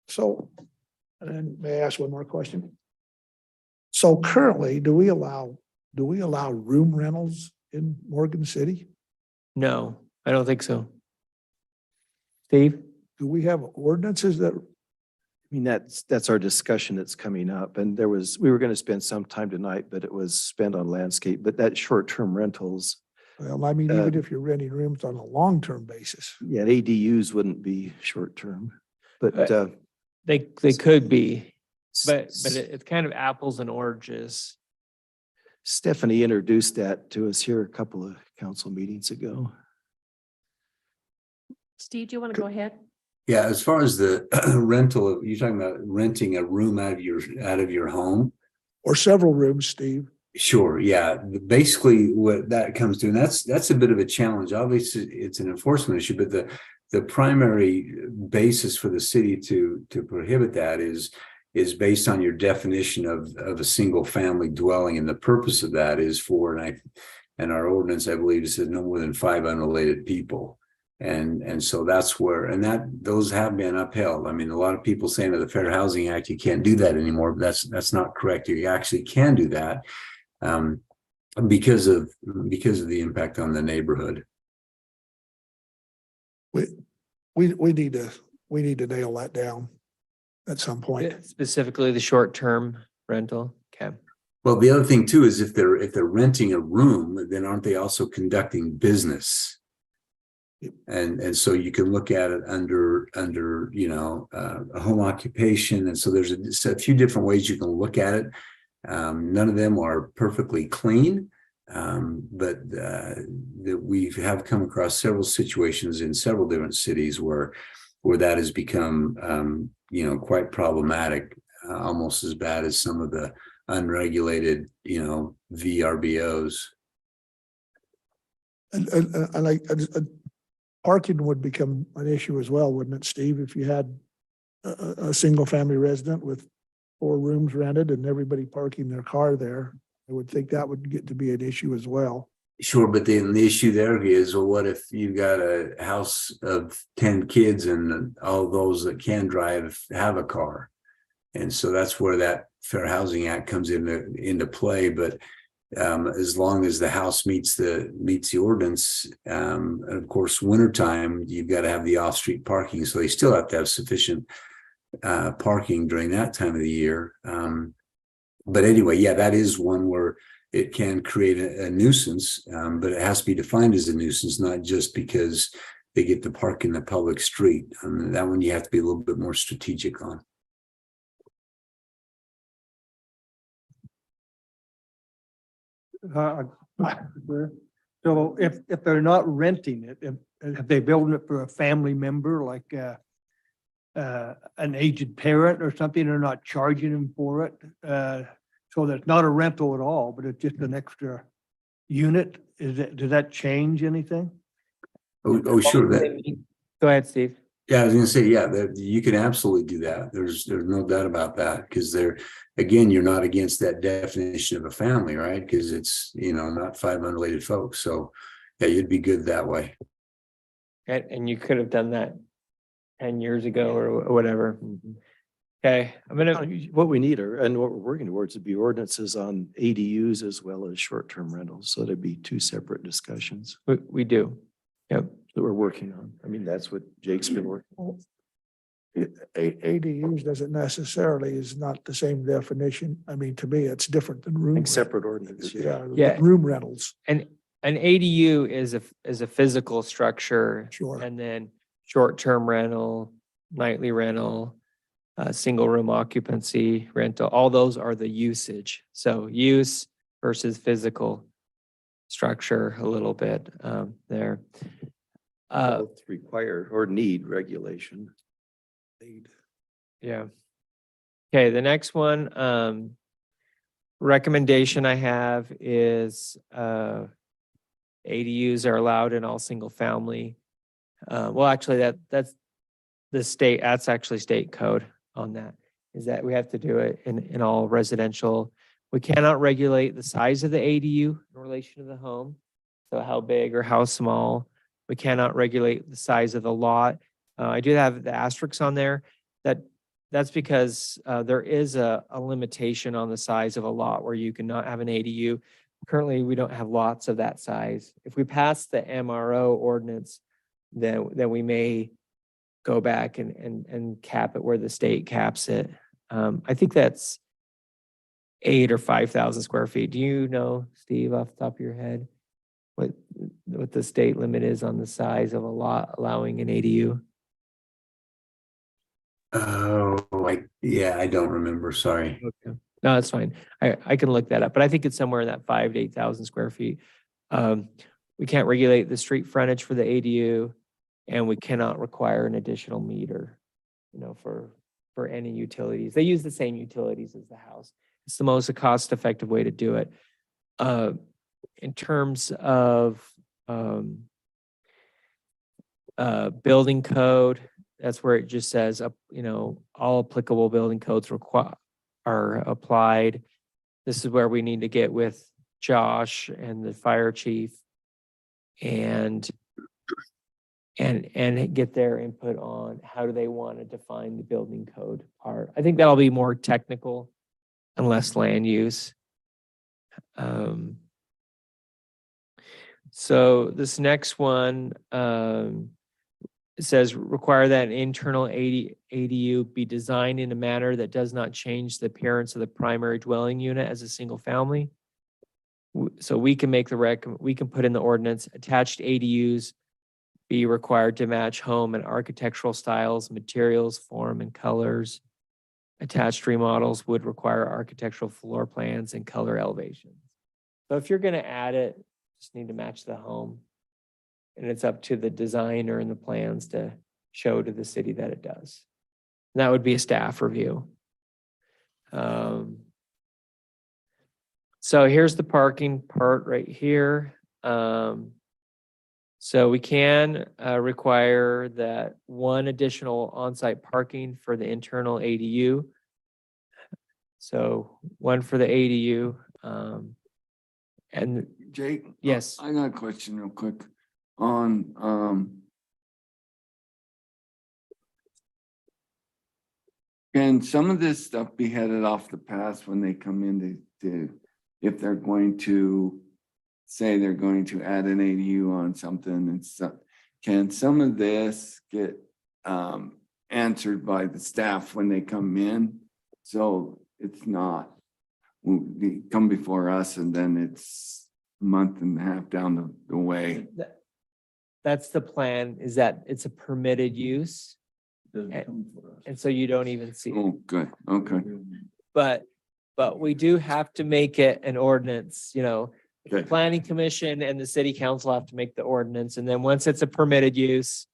So, and then may I ask one more question? So currently, do we allow room rentals in Morgan City? No, I don't think so. Steve? Do we have ordinances that, I mean, that's our discussion that's coming up. And we were going to spend some time tonight, but it was spent on landscape, but that short-term rentals, well, I mean, even if you're renting rooms on a long-term basis? yeah, ADUs wouldn't be short-term, but They could be, but it's kind of apples and oranges. Stephanie introduced that to us here a couple of council meetings ago. Steve, do you want to go ahead? Yeah, as far as the rental, you're talking about renting a room out of your home? Or several rooms, Steve? Sure, yeah. Basically, what that comes to, and that's a bit of a challenge. Obviously, it's an enforcement issue, but the primary basis for the city to prohibit that is based on your definition of a single family dwelling, and the purpose of that is for, and our ordinance, I believe, says no more than 5 unrelated people. And so that's where, and those have been upheld. I mean, a lot of people saying that the Fair Housing Act, you can't do that anymore, but that's not correct. You actually can do that because of the impact on the neighborhood. We need to nail that down at some point. Specifically the short-term rental. Okay. Well, the other thing too is if they're renting a room, then aren't they also conducting business? And so you can look at it under a home occupation, and so there's a few different ways you can look at it. None of them are perfectly clean, but we have come across several situations in several different cities where that has become quite problematic, almost as bad as some of the unregulated VRBOs. And parking would become an issue as well, wouldn't it, Steve? If you had a single family resident with 4 rooms rented and everybody parking their car there, I would think that would get to be an issue as well. Sure, but then the issue there is, well, what if you've got a house of 10 kids and all those that can drive have a car? And so that's where that Fair Housing Act comes into play. But as long as the house meets the ordinance, and of course, wintertime, you've got to have the off-street parking. So they still have to have sufficient parking during that time of the year. But anyway, yeah, that is one where it can create a nuisance, but it has to be defined as a nuisance, not just because they get to park in the public street. That one you have to be a little bit more strategic on. So if they're not renting it, if they're building it for a family member, like an aged parent or something, they're not charging them for it. So that's not a rental at all, but it's just an extra unit. Does that change anything? Oh, sure, that, Go ahead, Steve. yeah, I was gonna say, yeah, that you can absolutely do that. There's no doubt about that, because again, you're not against that definition of a family, right? Because it's, not 5 unrelated folks, so yeah, you'd be good that way. And you could have done that 10 years ago or whatever. Okay, I'm gonna, What we need are, and what we're working towards would be ordinances on ADUs as well as short-term rentals. So there'd be two separate discussions we do. Yep. that we're working on. I mean, that's what Jake's been working on. ADUs doesn't necessarily is not the same definition. I mean, to me, it's different than room. Like separate ordinance. Yeah, Yeah. room rentals, And an ADU is a physical structure. sure. And then short-term rental, nightly rental, single room occupancy rental, all those are the usage. So use versus physical structure a little bit there. Both require or need regulation. Yeah. Okay, the next one, recommendation I have is ADUs are allowed in all single family. Well, actually that's actually state code on that, is that we have to do it in all residential. We cannot regulate the size of the ADU in relation to the home. So how big or how small. We cannot regulate the size of the lot. I do have the asterisks on there. That's because there is a limitation on the size of a lot where you cannot have an ADU. Currently, we don't have lots of that size. If we pass the MRO ordinance, then we may go back and cap it where the state caps it. I think that's 8,000 or 5,000 square feet. Do you know, Steve, off the top of your head, what the state limit is on the size of a lot allowing an ADU? Oh, yeah, I don't remember, sorry. Okay. No, that's fine. I can look that up, but I think it's somewhere in that 5,000 to 8,000 square feet. We can't regulate the street frontage for the ADU, and we cannot require an additional meter, for any utilities. They use the same utilities as the house. It's the most cost-effective way to do it. In terms of building code, that's where it just says, all applicable building codes are applied. This is where we need to get with Josh and the fire chief and get their input on how do they want to define the building code part. I think that'll be more technical and less land use. So this next one, it says require that an internal ADU be designed in a manner that does not change the appearance of the primary dwelling unit as a single family. So we can make we can put in the ordinance, attached ADUs be required to match home and architectural styles, materials, form, and colors. Attached remodels would require architectural floor plans and color elevations. So if you're going to add it, just need to match the home. And it's up to the designer and the plans to show to the city that it does. And that would be a staff review. So here's the parking part right here. So we can require that one additional on-site parking for the internal ADU. So one for the ADU. And Jake? yes. I got a question real quick on, can some of this stuff be headed off the pass when they come in if they're going to say they're going to add an ADU on something and stuff? Can some of this get answered by the staff when they come in? So it's not, they come before us and then it's a month and a half down the way. That's the plan, is that it's a permitted use. And so you don't even see it. Oh, good, okay. But we do have to make it an ordinance, the Okay. planning commission and the city council have to make the ordinance. And then once it's a permitted use,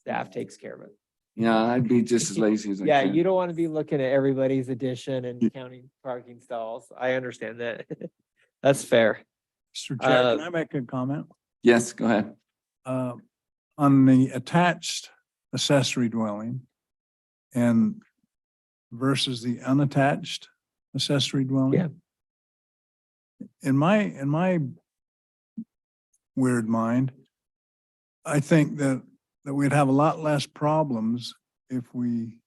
staff takes care of it. Yeah, I'd be just as lazy as I Yeah, can. you don't want to be looking at everybody's addition and counting parking stalls. I understand that. That's fair. Mr. Chair, Uh, can I make a comment? Yes, go ahead. On the attached accessory dwelling and versus the unattached accessory dwelling? Yeah. In my weird mind, I think that we'd have a lot less problems if we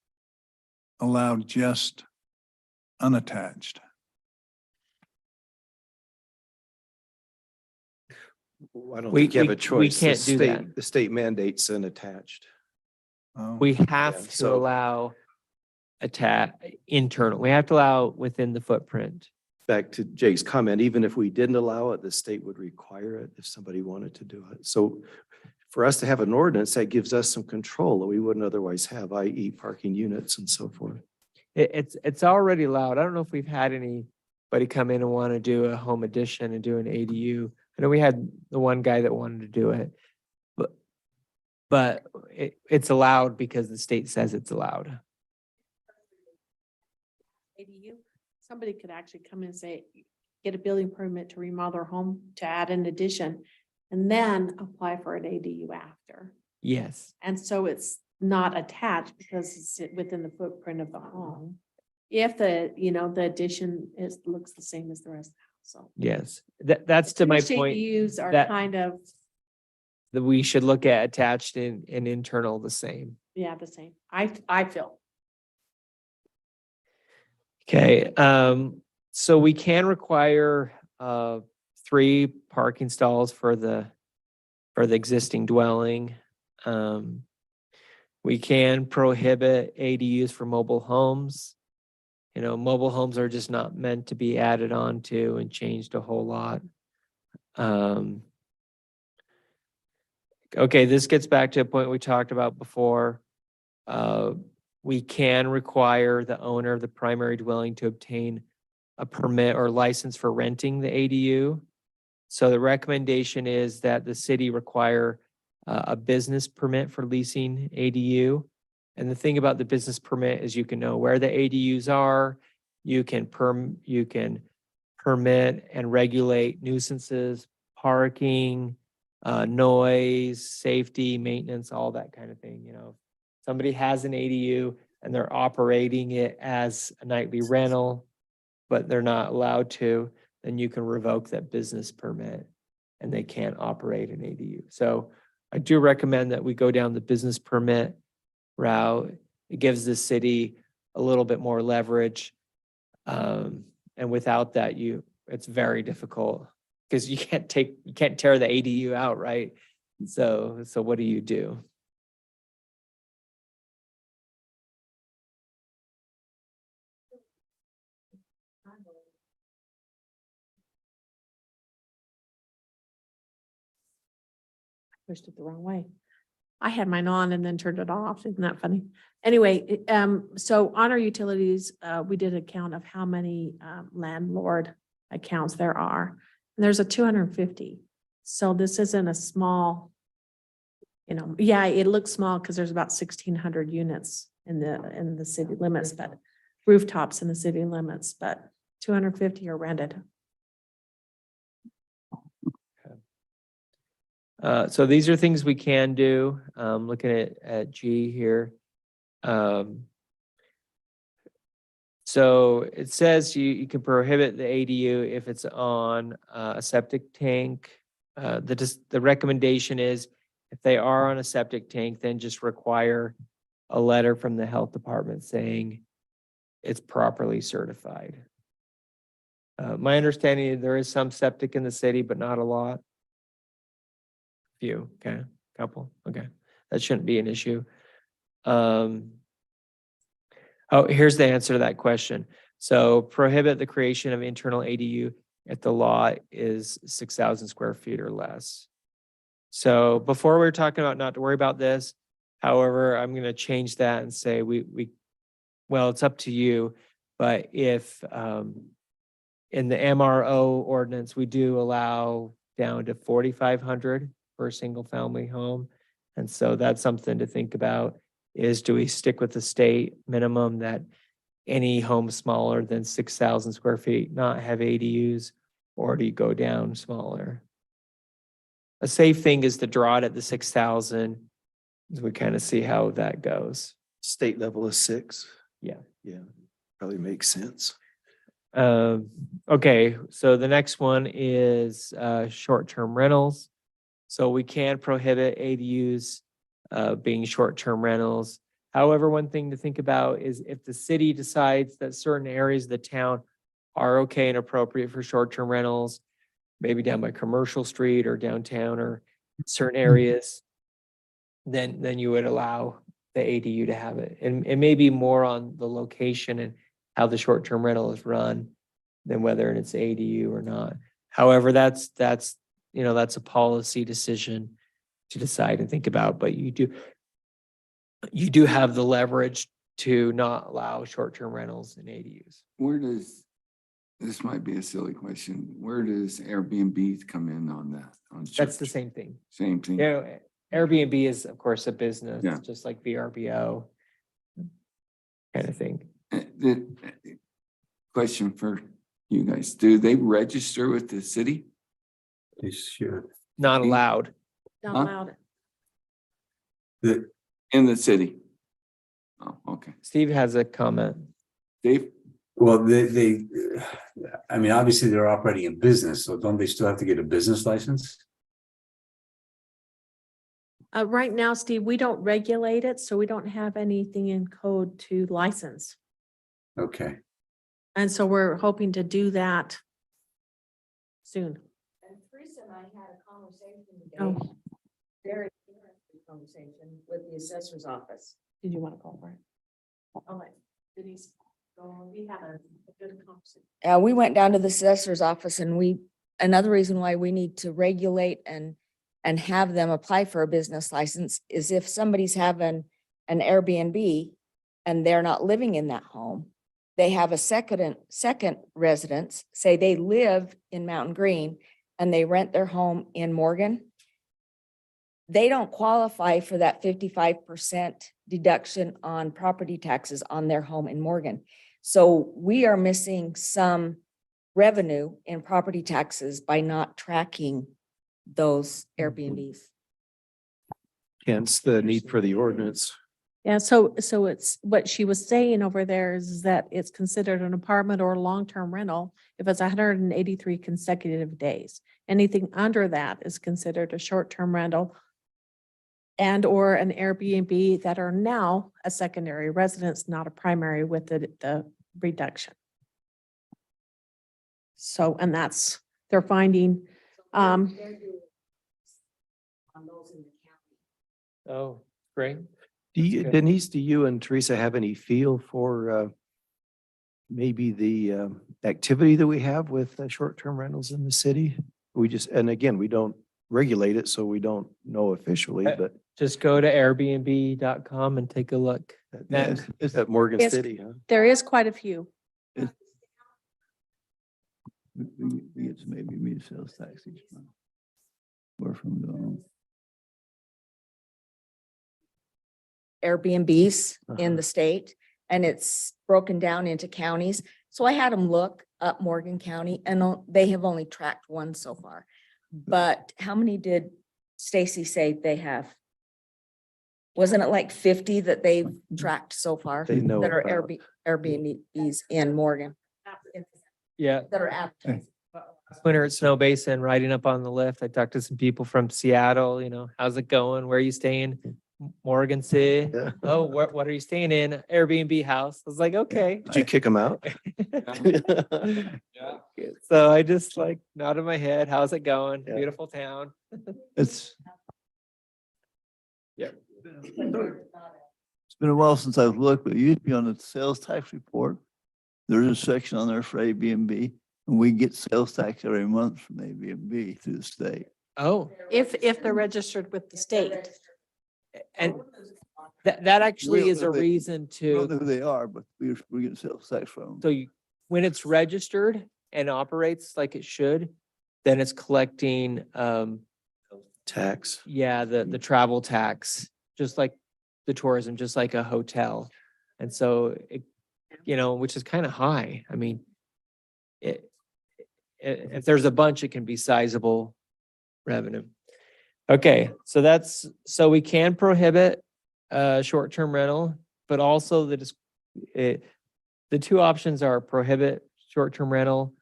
allowed just unattached. I don't We- think you have we- a choice. we can't do that. The state mandates unattached. We, We have to so- allow internal, we have to allow within the footprint. Back to Jake's comment, even if we didn't allow it, the state would require it if somebody wanted to do it. So for us to have an ordinance, that gives us some control that we wouldn't otherwise have, i.e. parking units and so forth. It's already allowed. I don't know if we've had anybody come in and want to do a home addition and do an ADU. I know we had the one guy that wanted to do it. But it's allowed because the state says it's allowed. ADU, somebody could actually come in and say, get a building permit to remodel their home to add an addition, and then apply for an ADU after. Yes, And so it's not attached because it's within the footprint of the home. If the, the addition looks the same as the rest of the house, so. yes. That's to my Finished point, ADUs are that- kind of, that we should look at attached and internal the same. the same. I feel. Okay, so we can require 3 parking stalls for the existing dwelling. We can prohibit ADUs for mobile homes. You know, mobile homes are just not meant to be added on to and changed a whole lot. Okay, this gets back to a point we talked about before. We can require the owner of the primary dwelling to obtain a permit or license for renting the ADU. So the recommendation is that the city require a business permit for leasing ADU. And the thing about the business permit is you can know where the ADUs are. You can permit and regulate nuisances, parking, noise, safety, maintenance, all that kind of thing. You know, somebody has an ADU and they're operating it as a nightly rental, but they're not allowed to, then you can revoke that business permit and they can't operate an ADU. So I do recommend that we go down the business permit route. It gives the city a little bit more leverage. And without that, it's very difficult because you can't tear the ADU out, right? So what do you do? Pushed it the wrong way. I had mine on and then turned it off. Isn't that funny? Anyway, so on our utilities, we did a count of how many landlord accounts there are. And there's a 250. So this isn't a small, yeah, it looks small because there's about 1,600 units in the city limits, but rooftops in the city limits, but 250 are rented. So these are things we can do. Looking at G here. So it says you can prohibit the ADU if it's on a septic tank. The recommendation is if they are on a septic tank, then just require a letter from the health department saying it's properly certified. My understanding is there is some septic in the city, but not a lot. Few, okay, couple, okay. That shouldn't be an issue. Here's the answer to that question. So prohibit the creation of internal ADU if the lot is 6,000 square feet or less. So before we were talking about not to worry about this. However, I'm gonna change that and say well, it's up to you, but if in the MRO ordinance, we do allow down to 4,500 for a single family home. And so that's something to think about. is do we stick with the state minimum that any home smaller than 6,000 square feet not have ADUs, or do you go down smaller? A safe thing is to draw it at the 6,000. As we kind of see how that goes. State level is 6. Yeah. Yeah, probably makes sense. Okay, so the next one is short-term rentals. So we can prohibit ADUs being short-term rentals. However, one thing to think about is if the city decides that certain areas of the town are okay and appropriate for short-term rentals, maybe down by Commercial Street or downtown or certain areas, then you would allow the ADU to have it. And it may be more on the location and how the short-term rental is run than whether it's ADU or not. However, that's a policy decision to decide and think about, but you do have the leverage to not allow short-term rentals in ADUs. Where does, this might be a silly question, where does Airbnb come in on that? That's the same thing. Same thing? You know, Airbnb is, of course, a business, Yeah. just like VRBO kind of thing. The question for you guys, do they register with the city? They should. Not allowed. Not Huh? allowed. The, In the city? Oh, okay. Steve has a comment. Dave? well, I mean, obviously they're operating a business, so don't they still have to get a business license? Right now, Steve, we don't regulate it, so we don't have anything in code to license. Okay. And so we're hoping to do that soon. And Teresa and I had a conversation today, Oh, very interesting conversation with the assessor's office. did you want to call for it? I'll let Denise go. We had a good conversation. We went down to the assessor's office and another reason why we need to regulate and have them apply for a business license is if somebody's having an Airbnb and they're not living in that home, they have a second residence, say they live in Mountain Green and they rent their home in Morgan. They don't qualify for that 55% deduction on property taxes on their home in Morgan. So we are missing some revenue in property taxes by not tracking those Airbnbs. Hence the need for the ordinance. Yeah, so it's, what she was saying over there is that it's considered an apartment or long-term rental if it's 183 consecutive days. Anything under that is considered a short-term rental and or an Airbnb that are now a secondary residence, not a primary with the reduction. So, and that's, they're finding, On those in the county. Oh, great. Do you, good. Denise, do you and Teresa have any feel for maybe the activity that we have with short-term rentals in the city? We just, and again, we don't regulate it, so we don't know officially, but Just go to airbnb.com and take a look. Matt? it's at Morgan Yes. City, huh? there is quite a few. We get some maybe immediate sales tax each month. Where from going? Airbnbs in Uh-huh. the state, and it's broken down into counties. So I had them look up Morgan County and they have only tracked one so far. But how many did Stacy say they have? Wasn't it like 50 that they've tracked so far They know that are about. Airbnbs in Morgan Yeah. that are advertising? Winter at Snow Basin, riding up on the lift. I talked to some people from Seattle, how's it going? Where are you staying? Morgan City. Yeah. Oh, what are you staying in? Airbnb house. I was like, okay. Did you kick them out? So I just nodded my head. How's it going? Yeah. Beautiful town. It's. Yeah. It's been a while since I've looked, but it used to be on the sales tax report. There's a section on there for Airbnb, and we get sales tax every month from Airbnb through the state. Oh, If they're registered with the state. and that actually don't is know a if they- reason We don't know to, who they are, but we get sales tax from them. so when it's registered and operates like it should, then it's collecting, Tax. yeah, the travel tax, just like the tourism, just like a hotel. And so, which is kind of high. I mean, if there's a bunch, it can be sizable revenue. Okay, so we can prohibit short-term rental, but also the two options are prohibit short-term rental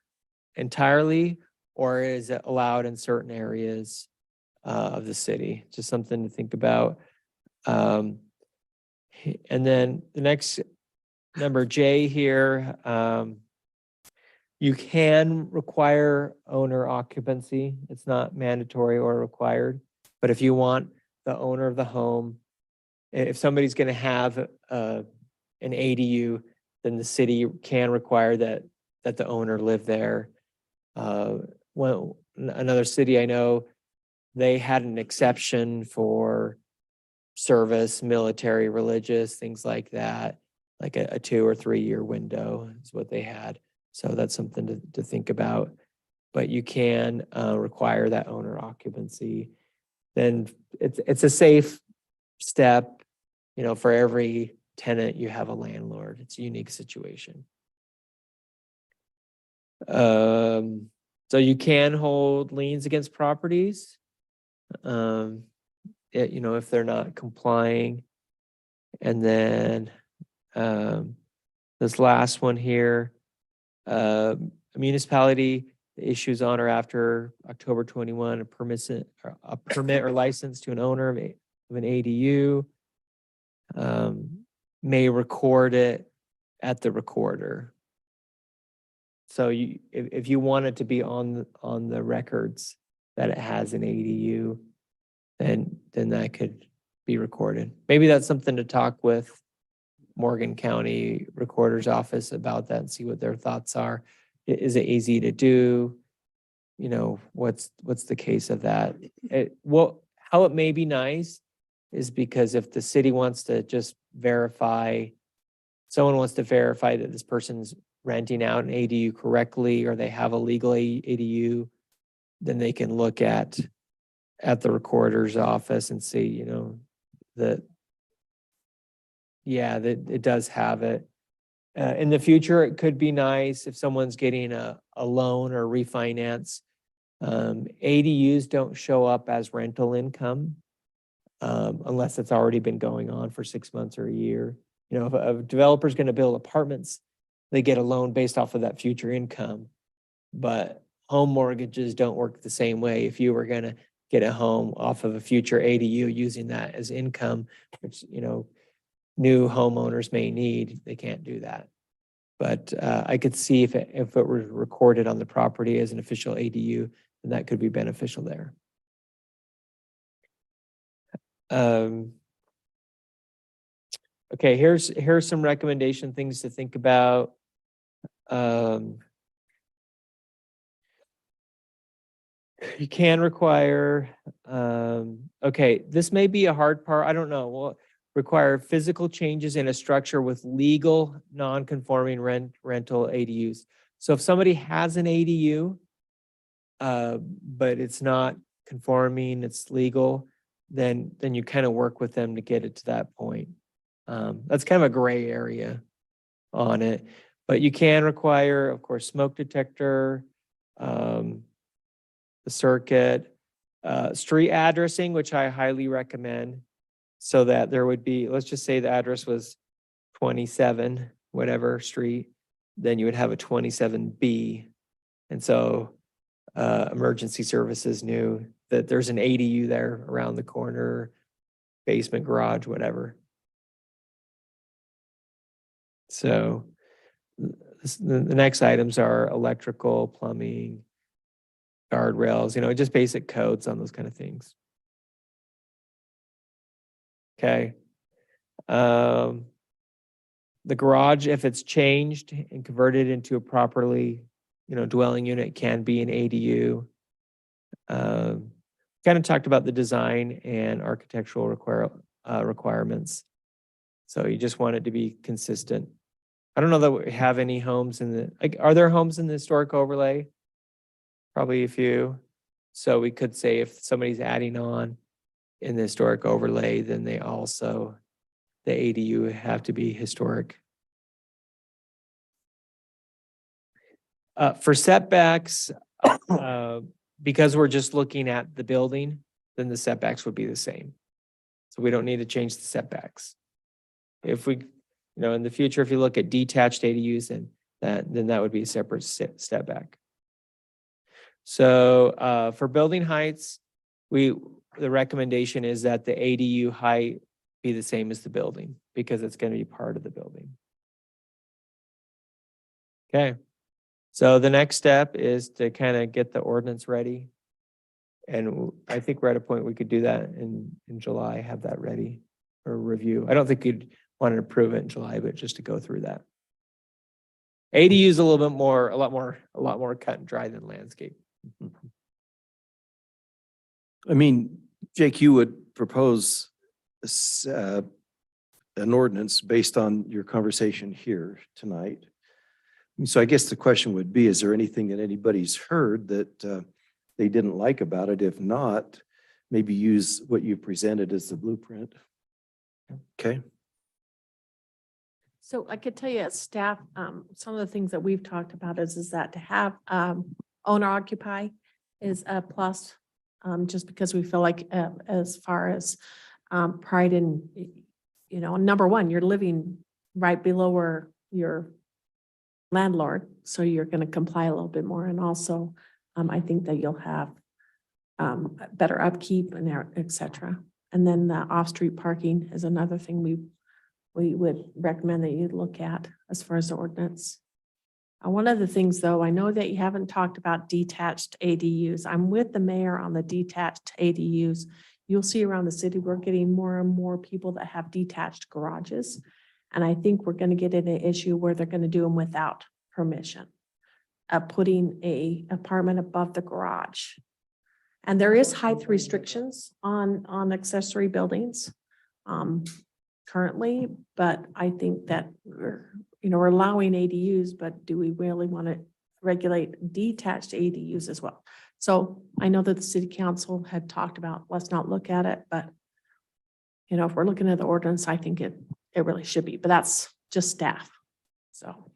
entirely, or is it allowed in certain areas of the city? Just something to think about. And then the next number J here, you can require owner occupancy. It's not mandatory or required. But if you want the owner of the home, if somebody's going to have an ADU, then the city can require that the owner live there. Another city I know, they had an exception for service, military, religious, things like that, like a 2 or 3 year window is what they had. So that's something to think about. But you can require that owner occupancy. Then it's a safe step. For every tenant, you have a landlord. It's a unique situation. So you can hold liens against properties, if they're not complying. And then this last one here, a municipality issues on or after October 21 a permit or license to an owner of an ADU, may record it at the recorder. So if you want it to be on the records that it has an ADU, then that could be recorded. Maybe that's something to talk with Morgan County Recorder's Office about that and see what their thoughts are. Is it easy to do? What's the case of that? How it may be nice is because if the city wants to just someone wants to verify that this person's renting out an ADU correctly, or they have a legal ADU, then they can look at the recorder's office and see, that it does have it. In the future, it could be nice if someone's getting a loan or refinance. ADUs don't show up as rental income unless it's already been going on for 6 months or a year. If a developer's going to build apartments, they get a loan based off of that future income. But home mortgages don't work the same way. If you were going to get a home off of a future ADU using that as income, which, new homeowners may need, they can't do that. But I could see if it were recorded on the property as an official ADU, then that could be beneficial there. Okay, here's some recommendation things to think about. You can require, this may be a hard part. I don't know. Well, require physical changes in a structure with legal non-conforming rental ADUs. So if somebody has an ADU, but it's not conforming, it's legal, then you kind of work with them to get it to that point. That's kind of a gray area on it. But you can require, of course, smoke detector, the circuit, street addressing, which I highly recommend, so that there would be, let's just say the address was 27, whatever street, then you would have a 27B. And so emergency services knew that there's an ADU there around the corner, basement, garage, whatever. So the next items are electrical, plumbing, guardrails, just basic codes on those kind of things. Okay. The garage, if it's changed and converted into a properly, dwelling unit, can be an ADU. Kind of talked about the design and architectural requirements. So you just want it to be consistent. I don't know that we have any homes are there homes in the historic overlay? Probably a few. So we could say if somebody's adding on in the historic overlay, then they also the ADU have to be historic. For setbacks, because we're just looking at the building, then the setbacks would be the same. So we don't need to change the setbacks. If we, in the future, if you look at detached ADUs, then that would be a separate setback. So for building heights, the recommendation is that the ADU height be the same as the building because it's going to be part of the building. Okay. So the next step is to kind of get the ordinance ready. And I think we're at a point we could do that in July, have that ready for review. I don't think you'd want to approve it in July, but just to go through that. ADU is a little bit more, a lot more cut and dry than landscape. I mean, Jake, you would propose an ordinance based on your conversation here tonight. So I guess the question would be, is there anything that anybody's heard that they didn't like about it? If not, maybe use what you presented as the blueprint. Okay. So I could tell you as staff, some of the things that we've talked about is that to have owner occupy is a plus, just because we feel like as far as pride in, number one, you're living right below where your landlord, so you're going to comply a little bit more. And also, I think that you'll have better upkeep and et cetera. And then the off-street parking is another thing we would recommend that you look at as far as the ordinance. One of the things though, I know that you haven't talked about detached ADUs. I'm with the mayor on the detached ADUs. You'll see around the city, we're getting more and more people that have detached garages. And I think we're going to get in an issue where they're going to do them without permission. Putting a apartment above the garage. And there is height restrictions on accessory buildings currently, but I think that we're allowing ADUs, but do we really want to regulate detached ADUs as well? So I know that the city council had talked about, let's not look at it, but if we're looking at the ordinance, I think it really should be, but that's just staff. So.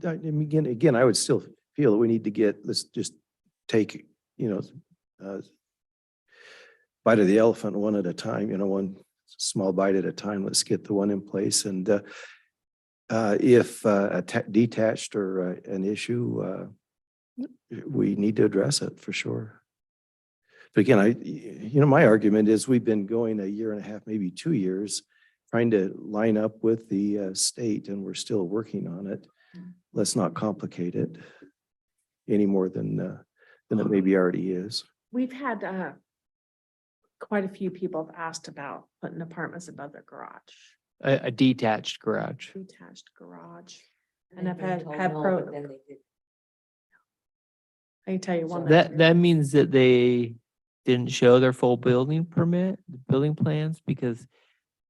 I mean, again, I would still feel that we need to let's just take, bite of the elephant one at a time, one small bite at a time. Let's get the one in place. And if detached or an issue, we need to address it for sure. But again, my argument is we've been going a year and a half, maybe 2 years, trying to line up with the state, and we're still working on it. Let's not complicate it any more than it maybe already is. We've had quite a few people have asked about putting apartments above their garage, A detached garage. detached garage. And I've had pro. I can tell you one. That means that they didn't show their full building permit, the building plans, because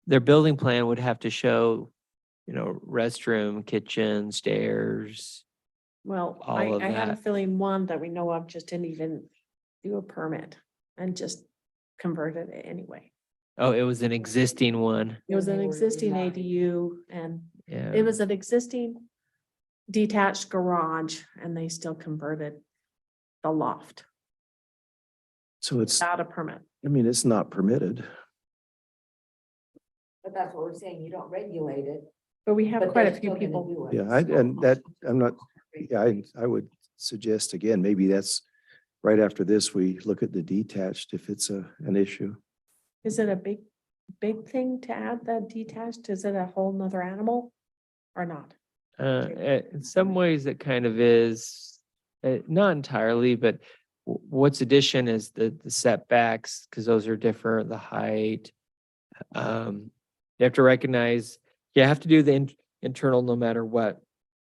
their building plan would have to show, restroom, kitchen, stairs. Well, all of I had a that. feeling one that we know of just didn't even do a permit and just converted it anyway. Oh, it was an existing one. It was an existing ADU and Yeah. it was an existing detached garage and they still converted the loft So it's, without a permit. it's not permitted. But that's what we're saying, you don't regulate it. But we have but quite a they're few still gonna people. do it. Yeah, I would suggest again, maybe that's right after this, we look at the detached if it's an issue. Is it a big thing to add that detached? Is it a whole nother animal or not? In some ways it kind of is, not entirely, but what's addition is the setbacks, because those are different, the height. You have to recognize, you have to do the internal no matter what.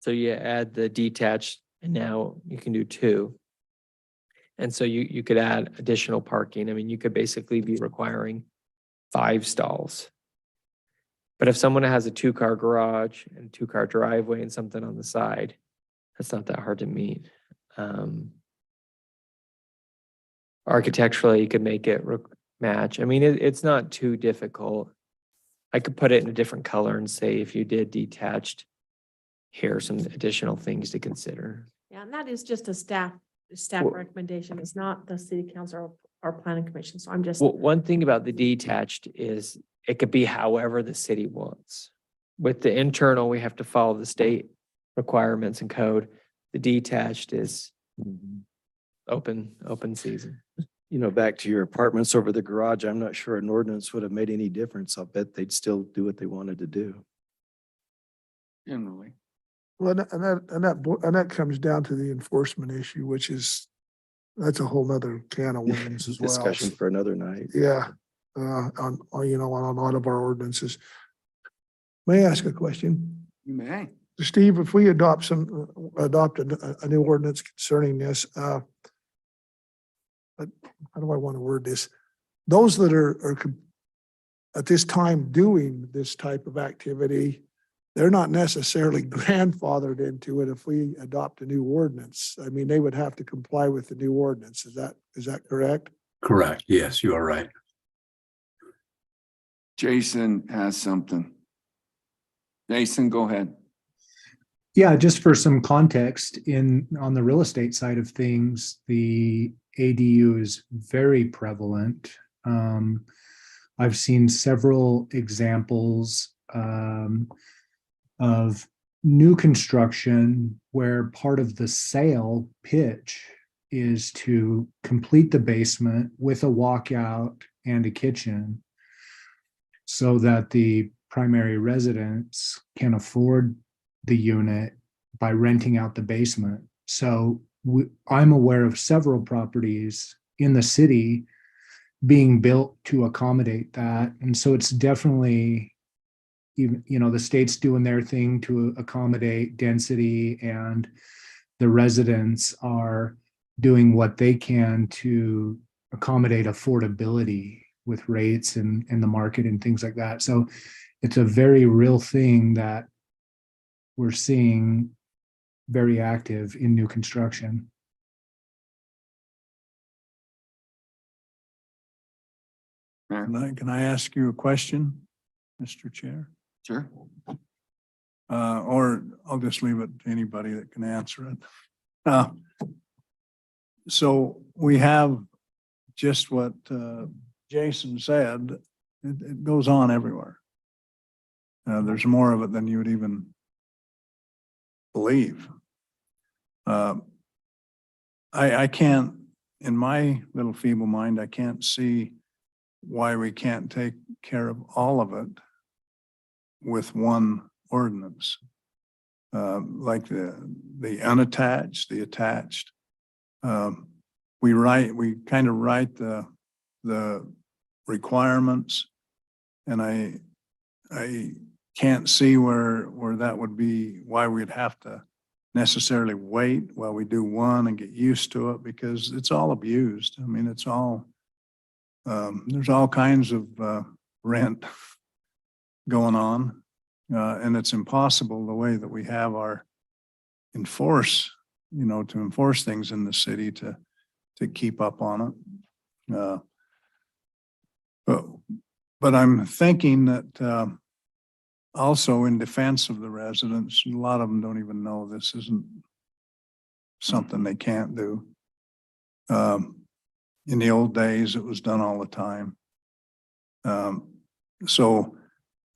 So you add the detached and now you can do 2. And so you could add additional parking. I mean, you could basically be requiring 5 stalls. But if someone has a 2-car garage and 2-car driveway and something on the side, that's not that hard to meet. Architecturally, you could make it match. I mean, it's not too difficult. I could put it in a different color and say, if you did detached, here are some additional things to consider. Yeah, and that is just a staff Well- recommendation. It's not the city council or planning commission. So I'm just, Well, one thing about the detached is it could be however the city wants. With the internal, we have to follow the state requirements and code. The detached is open season. You know, back to your apartments over the garage, I'm not sure an ordinance would have made any difference. I'll bet they'd still do what they wanted to do. Generally. Well, and that comes down to the enforcement issue, which is, that's a whole nother can of worms as well. Discussion for another night. Yeah, on a lot of our ordinances. May I ask a question? You may. Steve, if we adopt a new ordinance concerning this, but how do I want to word this? Those that are at this time doing this type of activity, they're not necessarily grandfathered into it if we adopt a new ordinance. I mean, they would have to comply with the new ordinance. Is that correct? Correct. Yes, you are right. Jason has something. Jason, go ahead. Yeah, just for some context, on the real estate side of things, the ADU is very prevalent. I've seen several examples of new construction where part of the sale pitch is to complete the basement with a walkout and a kitchen so that the primary residents can afford the unit by renting out the basement. So I'm aware of several properties in the city being built to accommodate that. And so it's definitely, even, the state's doing their thing to accommodate density, and the residents are doing what they can to accommodate affordability with rates and the market and things like that. So it's a very real thing that we're seeing very active in new construction. Can I ask you a question, Mr. Chair? Sure. Or I'll just leave it to anybody that can answer it. So we have just what Jason said. It goes on everywhere. There's more of it than you would even believe. I can't, in my little feeble mind, I can't see why we can't take care of all of it with one ordinance. Like the unattached, the attached. We kind of write the requirements, and I can't see where that would be, why we'd have to necessarily wait while we do one and get used to it, because it's all abused. I mean, it's all, there's all kinds of rent going on. And it's impossible the way that we have our to enforce things in the city to keep up on it. But I'm thinking that also in defense of the residents, a lot of them don't even know this isn't something they can't do. In the old days, it was done all the time. So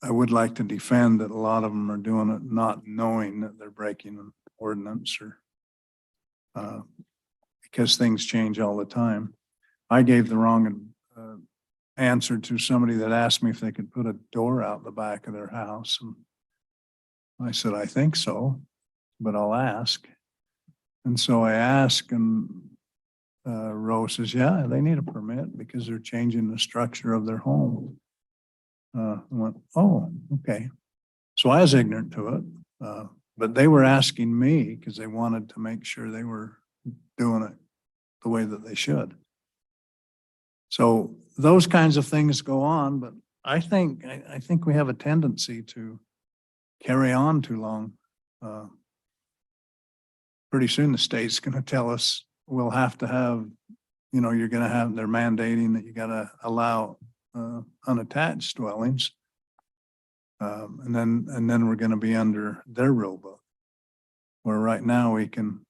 I would like to defend that a lot of them are doing it not knowing that they're breaking an ordinance, or because things change all the time. I gave the wrong answer to somebody that asked me if they could put a door out the back of their house. And I said, I think so, but I'll ask. And so I asked, and Rose says, yeah, they need a permit because they're changing the structure of their home. I went, oh, okay. So I was ignorant to it, but they were asking me because they wanted to make sure they were doing it the way that they should. So those kinds of things go on, but I think we have a tendency to carry on too long. Pretty soon the state's going to tell us we'll have to have, you're going to have, they're mandating that you got to allow unattached dwellings. And then we're gonna be under their rule book. Where right now we can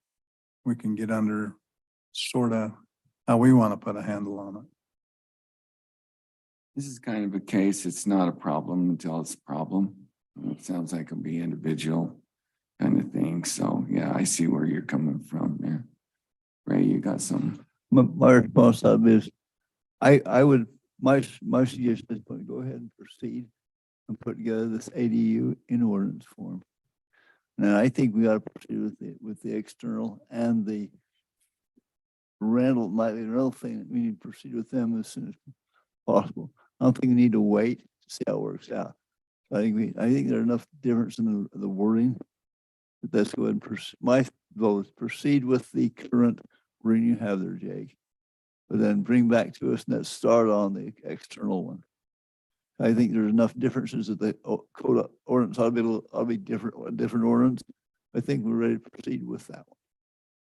get under sort of how we want to put a handle on it. This is kind of a case, it's not a problem until it's a problem. It sounds like it'll be individual kind of thing. So, yeah, I see where you're coming from there. Ray, you got some? My response to that is, I would, my suggestion is to go ahead and proceed and put together this ADU in ordinance form. And I think we ought to proceed with the external and the nightly rental thing. We need to proceed with them as soon as possible. I don't think we need to wait to see how it works out. I think there's enough difference in the wording. But let's go ahead and proceed. My vote is proceed with the current wording you have there, Jake. But then bring back to us and let's start on the external one. I think there's enough differences that the code ordinance ought to be different, a different ordinance. I think we're ready to proceed with that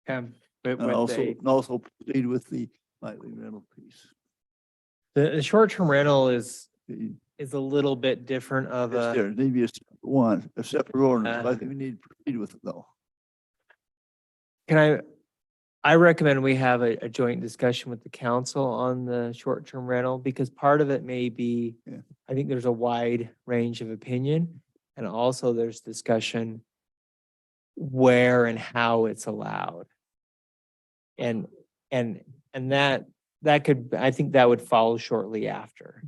one. But And also proceed with the nightly rental piece. the short-term rental is a little bit different of Yes, a. there need to be a separate ordinance, but I think we need to proceed with it though. I recommend we have a joint discussion with the council on the short-term rental because part of it may be, Yeah. I think there's a wide range of opinion. And also there's discussion where and how it's allowed. And that could, I think that would follow shortly after.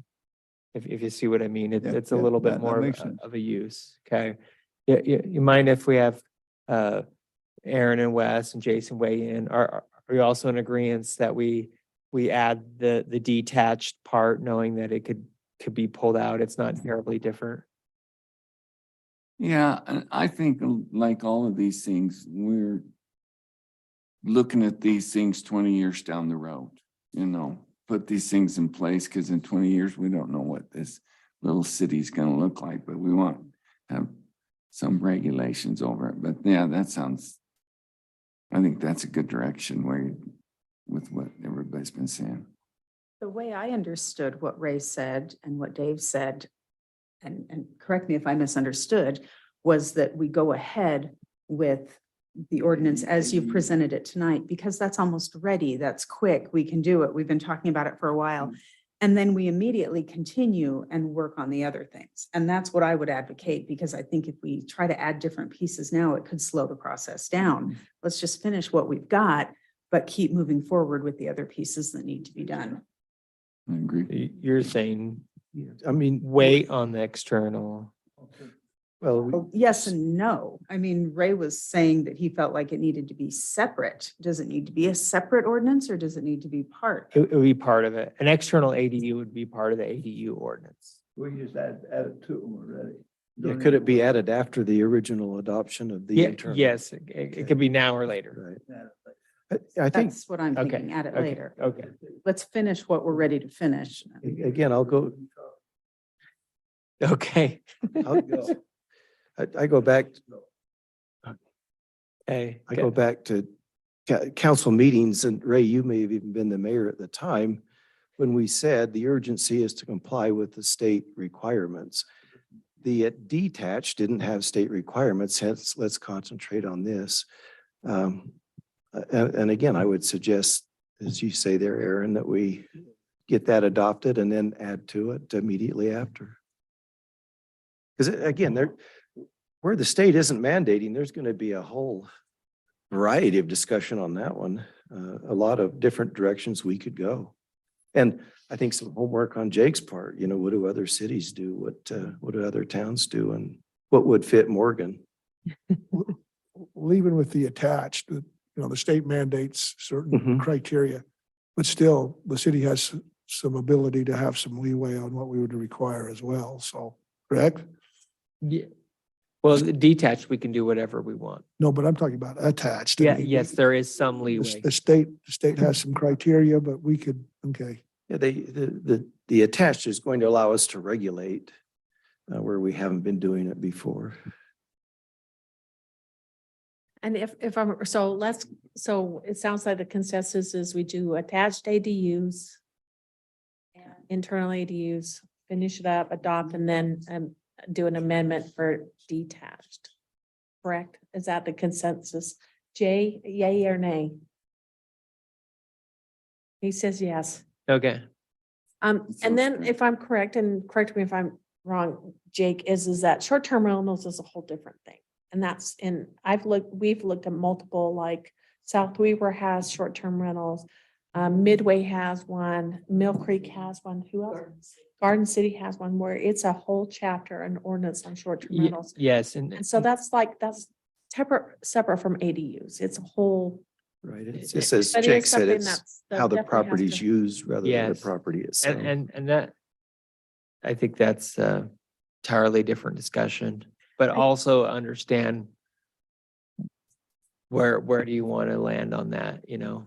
If you see what I mean, Yeah, it's a yeah, little bit that more makes sense. of a use, okay? You mind if we have, Aaron and Wes and Jason weigh in? Are we also in agreement that we add the detached part, knowing that it could be pulled out? It's not terribly different. Yeah, and I think like all of these things, we're looking at these things 20 years down the road, put these things in place because in 20 years, we don't know what this little city's going to look like, but we want to have some regulations over it. But yeah, I think that's a good direction with what everybody's been saying. The way I understood what Ray said and what Dave said, and correct me if I misunderstood, was that we go ahead with the ordinance as you presented it tonight, because that's almost ready. That's quick. We can do it. We've been talking about it for a while. And then we immediately continue and work on the other things. And that's what I would advocate, because I think if we try to add different pieces now, it could slow the process down. Let's just finish what we've got, but keep moving forward with the other pieces that need to be done. I agree. You're saying I mean, wait on the external. well, Yes and no. I mean, Ray was saying that he felt like it needed to be separate. Does it need to be a separate ordinance or does it need to be part? It would be part of it. An external ADU would be part of the ADU ordinance. We just add it to them already. yeah, could it be added after the original adoption of the Yeah, internal? yes, it could be now or later. Right. I think, That's what I'm Okay, thinking, add it okay, later. okay. Let's finish what we're ready to finish. again, I'll go, Okay. I go back, Hey, I go back to council meetings, and Ray, you may have even been the mayor at the time, when we said the urgency is to comply with the state requirements. The detached didn't have state requirements, hence let's concentrate on this. And again, I would suggest, as you say there, Aaron, that we get that adopted and then add to it immediately after. Because again, where the state isn't mandating, there's going to be a whole variety of discussion on that one. A lot of different directions we could go. And I think some homework on Jake's part, what do other cities do? What do other towns do? And what would fit Morgan? Well, even with the attached, the state mandates certain Mhm. criteria, but still the city has some ability to have some leeway on what we would require as well. So, correct? yeah. Well, the detached, we can do whatever we want. No, but I'm talking about attached. I Yeah, mean, yes, there is some The leeway. the state has some criteria, but we could, okay. Yeah, the attached is going to allow us to regulate where we haven't been doing it before. And if I'm, so it sounds like the consensus is we do attached ADUs, internal ADUs, finish it up, adopt, and then do an amendment for detached. Correct? Is that the consensus? Jay, yay or nay? He says yes. Okay. That And sounds then good. if I'm correct, and correct me if I'm wrong, Jake, is that short-term rentals is a whole different thing. And that's we've looked at multiple, like South Weaver has short-term rentals. Midway has one, Mill Creek has one, who else? Garden City has one where it's a whole chapter and ordinance on short-term rentals. Yes, And so that's separate from ADUs. It's a whole. Right, it's just as But it Jake is said, something it's that's- that how the definitely has property is to- used rather than the Yes. property itself. and that, I think that's a entirely different discussion, but also understand where do you want to land on that, you know?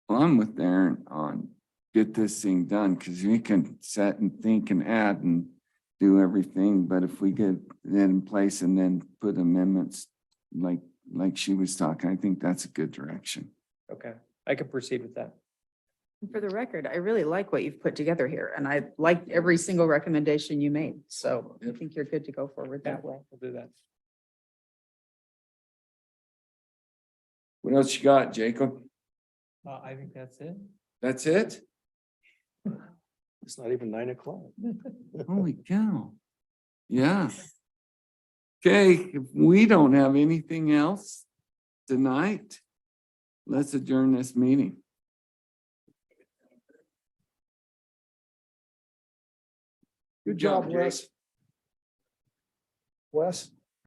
Well, I'm with Aaron on get this thing done, because we can set and think and add and do everything, but if we get it in place and then put amendments like she was talking, I think that's a good direction. Okay, I can proceed with that. For the record, I really like what you've put together here, and I like every single recommendation you made. So I think you're good to go forward that way. We'll do that. What else you got, Jacob? I think that's it. That's it? It's not even 9 o'clock. Holy cow. Yeah. Okay, if we don't have anything else tonight, let's adjourn this meeting. Good job, Wes. Wes?